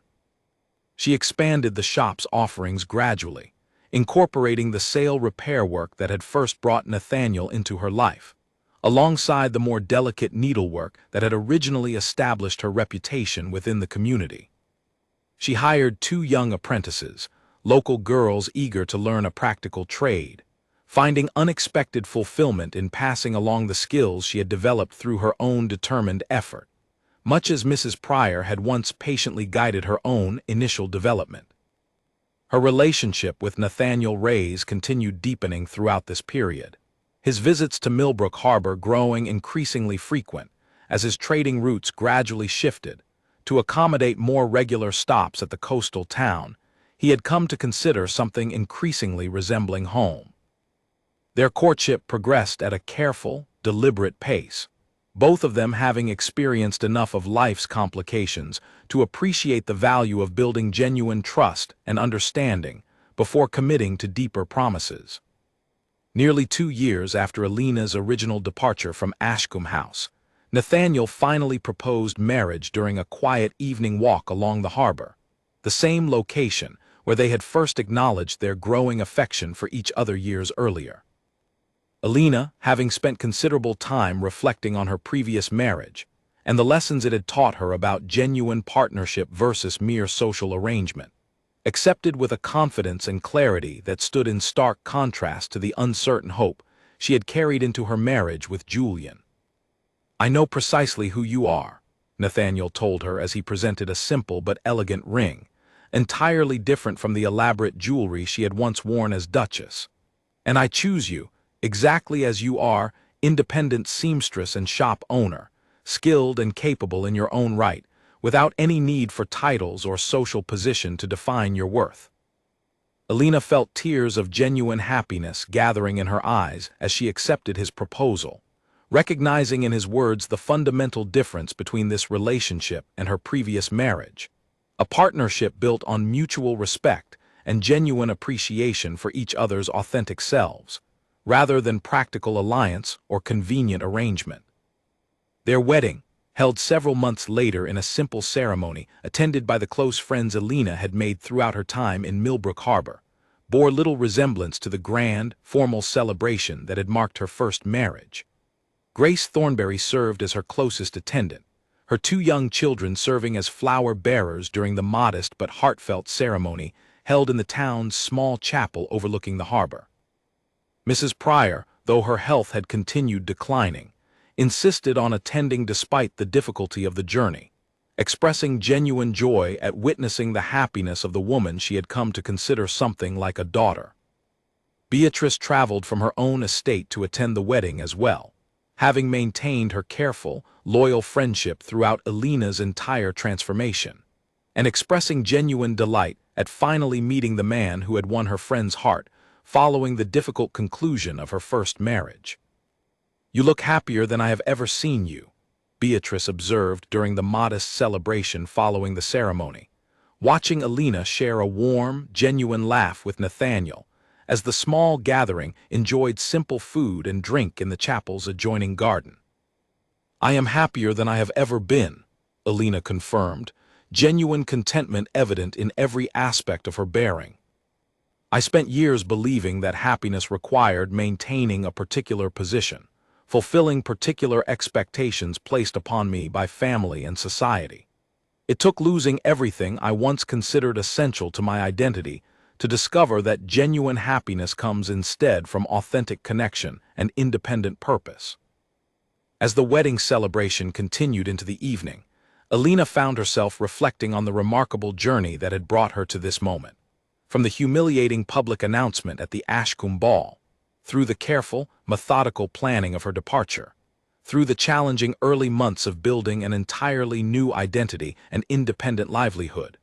She expanded the shop's offerings gradually, incorporating the sale repair work that had first brought Nathaniel into her life, alongside the more delicate needlework that had originally established her reputation within the community. She hired 2 young apprentices, local girls eager to learn a practical trade, finding unexpected fulfillment in passing along the skills she had developed through her own determined effort, much as Mrs. Pryor had once patiently guided her own initial development. Her relationship with Nathaniel Reyes continued deepening throughout this period, his visits to Millbrook Harbor growing increasingly frequent as his trading routes gradually shifted to accommodate more regular stops at the coastal town. He had come to consider something increasingly resembling home. Their courtship progressed at a careful, deliberate pace, both of them having experienced enough of life's complications to appreciate the value of building genuine trust and understanding before committing to deeper promises. Nearly 2 years after Alina's original departure from Ashcombe House, Nathaniel finally proposed marriage during a quiet evening walk along the harbor, the same location where they had first acknowledged their growing affection for each other years earlier. Alina, having spent considerable time reflecting on her previous marriage and the lessons it had taught her about genuine partnership versus mere social arrangement, accepted with a confidence and clarity that stood in stark contrast to the uncertain hope she had carried into her marriage with Julian. "I know precisely who you are," Nathaniel told her as he presented a simple but elegant ring, entirely different from the elaborate jewelry she had once worn as Duchess. "And I choose you, exactly as you are, independent seamstress and shop owner, skilled and capable in your own right, without any need for titles or social position to define your worth." Alina felt tears of genuine happiness gathering in her eyes as she accepted his proposal, recognizing in his words the fundamental difference between this relationship and her previous marriage, a partnership built on mutual respect and genuine appreciation for each other's authentic selves, rather than practical alliance or convenient arrangement. Their wedding, held several months later in a simple ceremony attended by the close friends Alina had made throughout her time in Millbrook Harbor, bore little resemblance to the grand, formal celebration that had marked her first marriage. Grace Thornberry served as her closest attendant, her 2 young children serving as flower bearers during the modest but heartfelt ceremony held in the town's small chapel overlooking the harbor. Mrs. Pryor, though her health had continued declining, insisted on attending despite the difficulty of the journey, expressing genuine joy at witnessing the happiness of the woman she had come to consider something like a daughter. Beatrice traveled from her own estate to attend the wedding as well, having maintained her careful, loyal friendship throughout Alina's entire transformation, and expressing genuine delight at finally meeting the man who had won her friend's heart following the difficult conclusion of her first marriage. "You look happier than I have ever seen you," Beatrice observed during the modest celebration following the ceremony, watching Alina share a warm, genuine laugh with Nathaniel, as the small gathering enjoyed simple food and drink in the chapel's adjoining garden. "I am happier than I have ever been," Alina confirmed, genuine contentment evident in every aspect of her bearing. "I spent years believing that happiness required maintaining a particular position, fulfilling particular expectations placed upon me by family and society. It took losing everything I once considered essential to my identity to discover that genuine happiness comes instead from authentic connection and independent purpose." As the wedding celebration continued into the evening, Alina found herself reflecting on the remarkable journey that had brought her to this moment. From the humiliating public announcement at the Ashcombe ball, through the careful, methodical planning of her departure, through the challenging early months of building an entirely new identity and independent livelihood,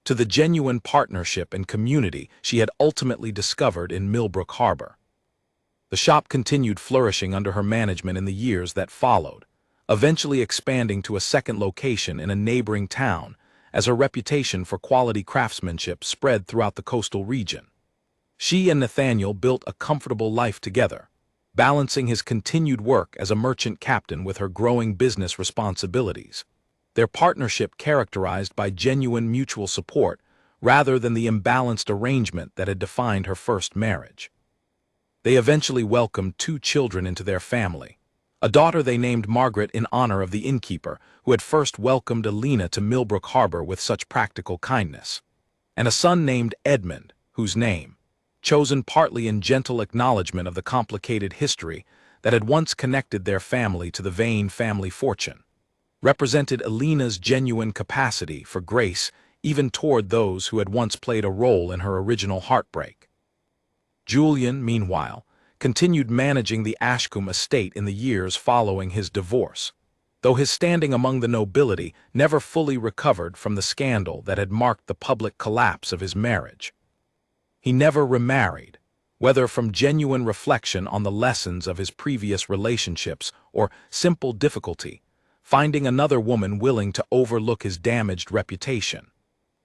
to the genuine partnership and community she had ultimately discovered in Millbrook Harbor. The shop continued flourishing under her management in the years that followed, eventually expanding to a second location in a neighboring town as her reputation for quality craftsmanship spread throughout the coastal region. She and Nathaniel built a comfortable life together, balancing his continued work as a merchant captain with her growing business responsibilities, their partnership characterized by genuine mutual support rather than the imbalanced arrangement that had defined her first marriage. They eventually welcomed 2 children into their family, a daughter they named Margaret in honor of the innkeeper who had first welcomed Alina to Millbrook Harbor with such practical kindness, and a son named Edmund, whose name, chosen partly in gentle acknowledgement of the complicated history that had once connected their family to the Vane family fortune, represented Alina's genuine capacity for grace even toward those who had once played a role in her original heartbreak. Julian, meanwhile, continued managing the Ashcombe estate in the years following his divorce, though his standing among the nobility never fully recovered from the scandal that had marked the public collapse of his marriage. He never remarried, whether from genuine reflection on the lessons of his previous relationships or simple difficulty, finding another woman willing to overlook his damaged reputation,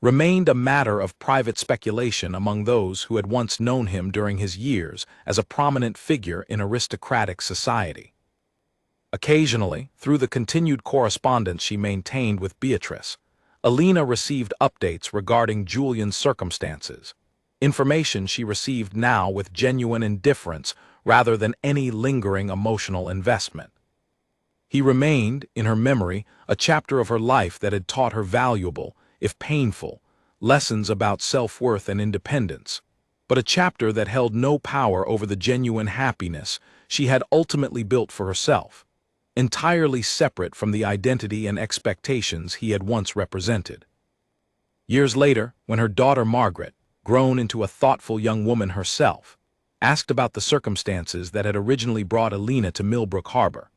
remained a matter of private speculation among those who had once known him during his years as a prominent figure in aristocratic society. Occasionally, through the continued correspondence she maintained with Beatrice, Alina received updates regarding Julian's circumstances, information she received now with genuine indifference rather than any lingering emotional investment. He remained, in her memory, a chapter of her life that had taught her valuable, if painful, lessons about self-worth and independence, but a chapter that held no power over the genuine happiness she had ultimately built for herself, entirely separate from the identity and expectations he had once represented. Years later, when her daughter Margaret, grown into a thoughtful young woman herself, asked about the circumstances that had originally brought Alina to Millbrook Harbor,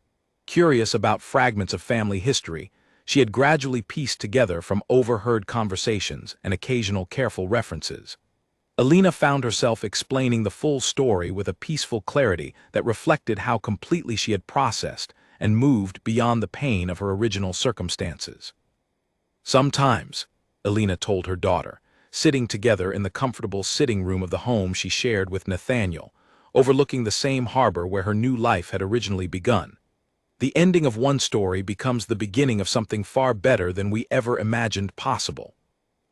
curious about fragments of family history she had gradually pieced together from overheard conversations and occasional careful references, Alina found herself explaining the full story with a peaceful clarity that reflected how completely she had processed and moved beyond the pain of her original circumstances. "Sometimes," Alina told her daughter, sitting together in the comfortable sitting room of the home she shared with Nathaniel, overlooking the same harbor where her new life had originally begun, "the ending of one story becomes the beginning of something far better than we ever imagined possible.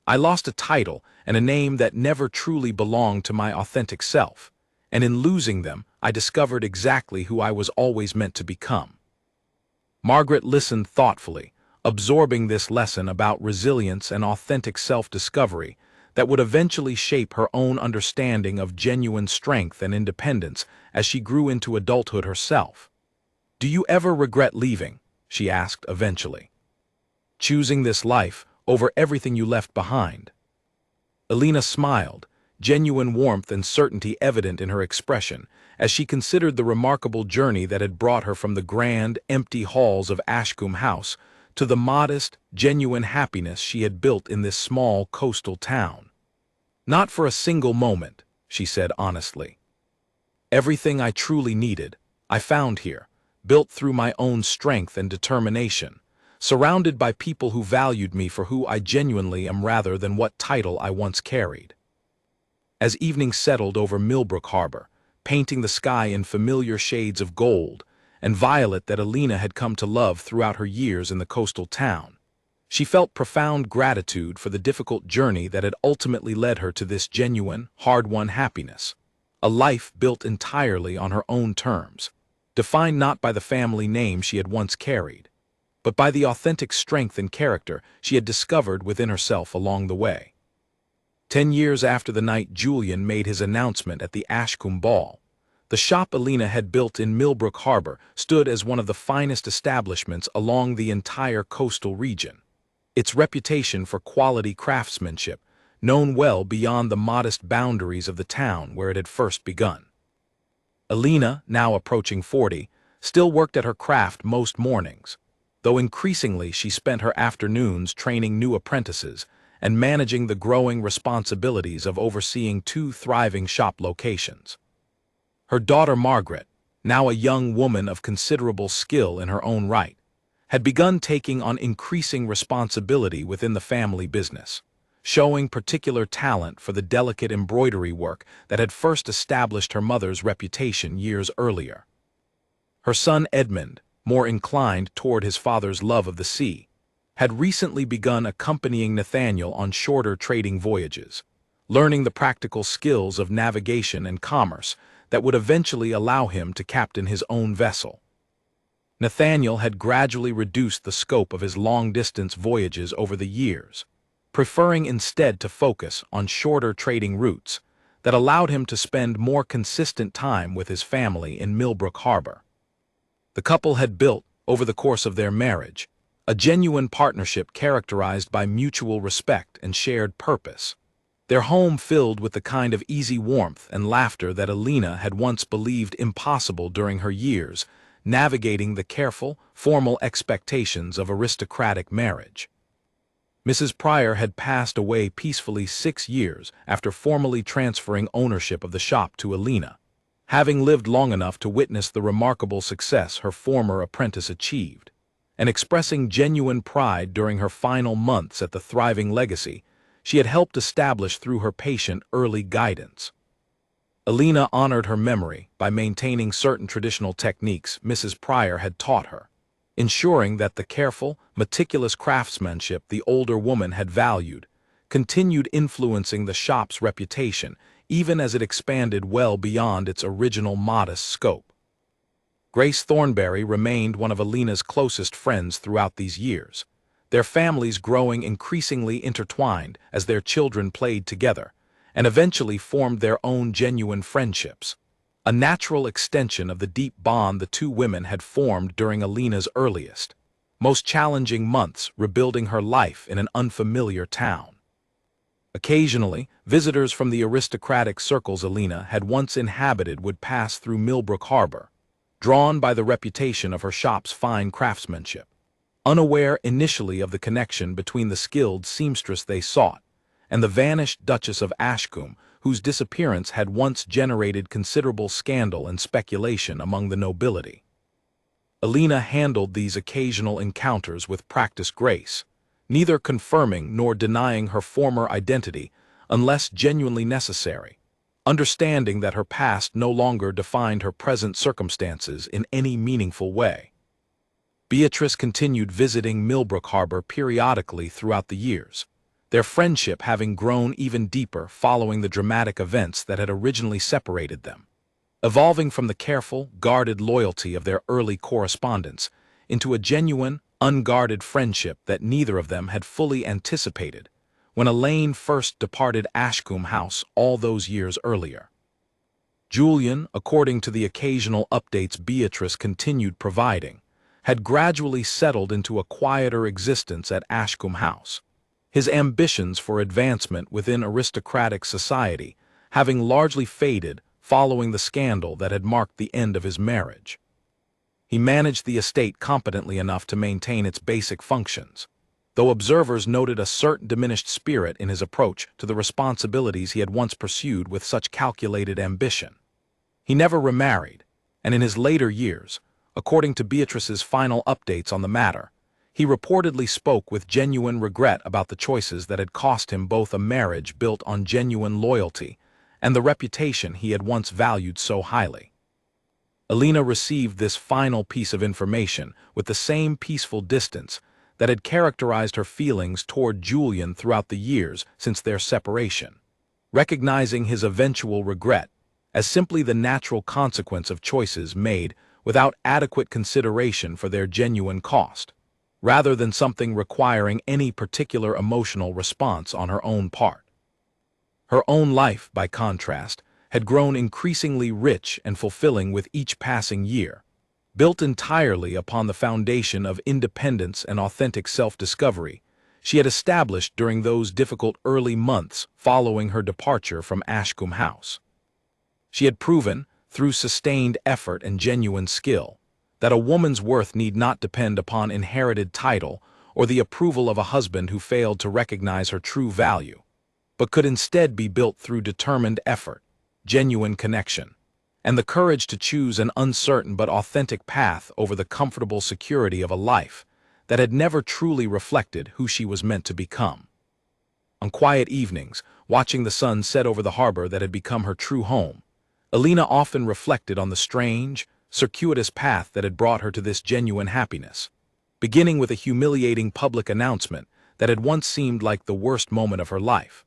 I lost a title and a name that never truly belonged to my authentic self, and in losing them, I discovered exactly who I was always meant to become." Margaret listened thoughtfully, absorbing this lesson about resilience and authentic self-discovery that would eventually shape her own understanding of genuine strength and independence as she grew into adulthood herself. "Do you ever regret leaving?" she asked eventually. "Choosing this life over everything you left behind?" Alina smiled, genuine warmth and certainty evident in her expression, as she considered the remarkable journey that had brought her from the grand, empty halls of Ashcombe House to the modest, genuine happiness she had built in this small coastal town. "Not for a single moment," she said honestly. "Everything I truly needed, I found here, built through my own strength and determination, surrounded by people who valued me for who I genuinely am rather than what title I once carried. As evening settled over Millbrook Harbor, painting the sky in familiar shades of gold and violet that Alina had come to love throughout her years in the coastal town, she felt profound gratitude for the difficult journey that had ultimately led her to this genuine, hard-won happiness, a life built entirely on her own terms, defined not by the family name she had once carried, but by the authentic strength and character she had discovered within herself along the way. 10 years after the night Julian made his announcement at the Ashcombe Ball, the shop Alina had built in Millbrook Harbor stood as one of the finest establishments along the entire coastal region, its reputation for quality craftsmanship known well beyond the modest boundaries of the town where it had first begun. Alina, now approaching 40, still worked at her craft most mornings, though increasingly she spent her afternoons training new apprentices and managing the growing responsibilities of overseeing 2 thriving shop locations. Her daughter Margaret, now a young woman of considerable skill in her own right, had begun taking on increasing responsibility within the family business, showing particular talent for the delicate embroidery work that had first established her mother's reputation years earlier. Her son Edmund, more inclined toward his father's love of the sea, had recently begun accompanying Nathaniel on shorter trading voyages, learning the practical skills of navigation and commerce that would eventually allow him to captain his own vessel. Nathaniel had gradually reduced the scope of his long-distance voyages over the years, preferring instead to focus on shorter trading routes that allowed him to spend more consistent time with his family in Millbrook Harbor. The couple had built, over the course of their marriage, a genuine partnership characterized by mutual respect and shared purpose, their home filled with the kind of easy warmth and laughter that Alina had once believed impossible during her years navigating the careful, formal expectations of aristocratic marriage. Mrs. Pryor had passed away peacefully 6 years after formally transferring ownership of the shop to Alina, having lived long enough to witness the remarkable success her former apprentice achieved, and expressing genuine pride during her final months at the thriving legacy she had helped establish through her patient early guidance. Alina honored her memory by maintaining certain traditional techniques Mrs. Pryor had taught her, ensuring that the careful, meticulous craftsmanship the older woman had valued continued influencing the shop's reputation even as it expanded well beyond its original modest scope. Grace Thornberry remained one of Alina's closest friends throughout these years, their families growing increasingly intertwined as their children played together and eventually formed their own genuine friendships, a natural extension of the deep bond the 2 women had formed during Alina's earliest, most challenging months rebuilding her life in an unfamiliar town. Occasionally, visitors from the aristocratic circles Alina had once inhabited would pass through Millbrook Harbor, drawn by the reputation of her shop's fine craftsmanship, unaware initially of the connection between the skilled seamstress they sought and the vanished Duchess of Ashcombe, whose disappearance had once generated considerable scandal and speculation among the nobility. Alina handled these occasional encounters with practiced grace, neither confirming nor denying her former identity unless genuinely necessary, understanding that her past no longer defined her present circumstances in any meaningful way. Beatrice continued visiting Millbrook Harbor periodically throughout the years, their friendship having grown even deeper following the dramatic events that had originally separated them, evolving from the careful, guarded loyalty of their early correspondence into a genuine, unguarded friendship that neither of them had fully anticipated when Elaine first departed Ashcombe House all those years earlier. Julian, according to the occasional updates Beatrice continued providing, had gradually settled into a quieter existence at Ashcombe House, his ambitions for advancement within aristocratic society having largely faded following the scandal that had marked the end of his marriage. He managed the estate competently enough to maintain its basic functions, though observers noted a certain diminished spirit in his approach to the responsibilities he had once pursued with such calculated ambition. He never remarried, and in his later years, according to Beatrice's final updates on the matter. He reportedly spoke with genuine regret about the choices that had cost him both a marriage built on genuine loyalty and the reputation he had once valued so highly. Alina received this final piece of information with the same peaceful distance that had characterized her feelings toward Julian throughout the years since their separation, recognizing his eventual regret as simply the natural consequence of choices made without adequate consideration for their genuine cost, rather than something requiring any particular emotional response on her own part. Her own life, by contrast, had grown increasingly rich and fulfilling with each passing year, built entirely upon the foundation of independence and authentic self-discovery she had established during those difficult early months following her departure from Ashcombe House. She had proven, through sustained effort and genuine skill, that a woman's worth need not depend upon inherited title or the approval of a husband who failed to recognize her true value, but could instead be built through determined effort, genuine connection, and the courage to choose an uncertain but authentic path over the comfortable security of a life that had never truly reflected who she was meant to become. On quiet evenings, watching the sun set over the harbor that had become her true home, Alina often reflected on the strange, circuitous path that had brought her to this genuine happiness, beginning with a humiliating public announcement that had once seemed like the worst moment of her life,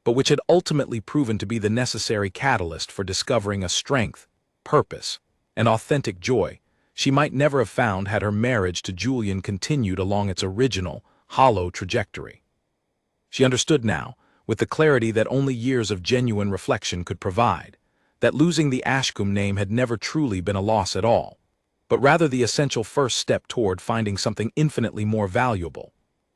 but which had ultimately proven to be the necessary catalyst for discovering a strength, purpose, and authentic joy she might never have found had her marriage to Julian continued along its original, hollow trajectory. She understood now, with the clarity that only years of genuine reflection could provide, that losing the Ashcombe name had never truly been a loss at all, but rather the essential first step toward finding something infinitely more valuable,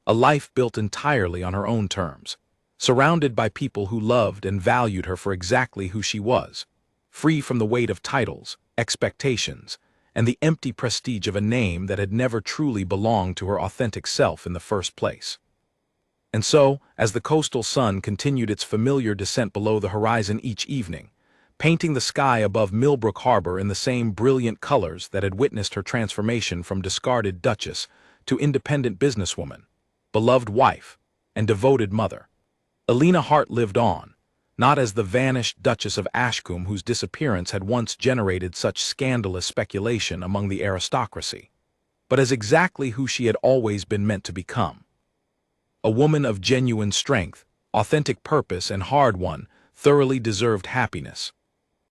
a life built entirely on her own terms, surrounded by people who loved and valued her for exactly who she was, free from the weight of titles, expectations, and the empty prestige of a name that had never truly belonged to her authentic self in the first place. And so, as the coastal sun continued its familiar descent below the horizon each evening, painting the sky above Millbrook Harbor in the same brilliant colors that had witnessed her transformation from discarded Duchess to independent businesswoman, beloved wife, and devoted mother, Alina Hart lived on, not as the vanished Duchess of Ashcombe whose disappearance had once generated such scandalous speculation among the aristocracy, but as exactly who she had always been meant to become. A woman of genuine strength, authentic purpose, and hard-won, thoroughly deserved happiness,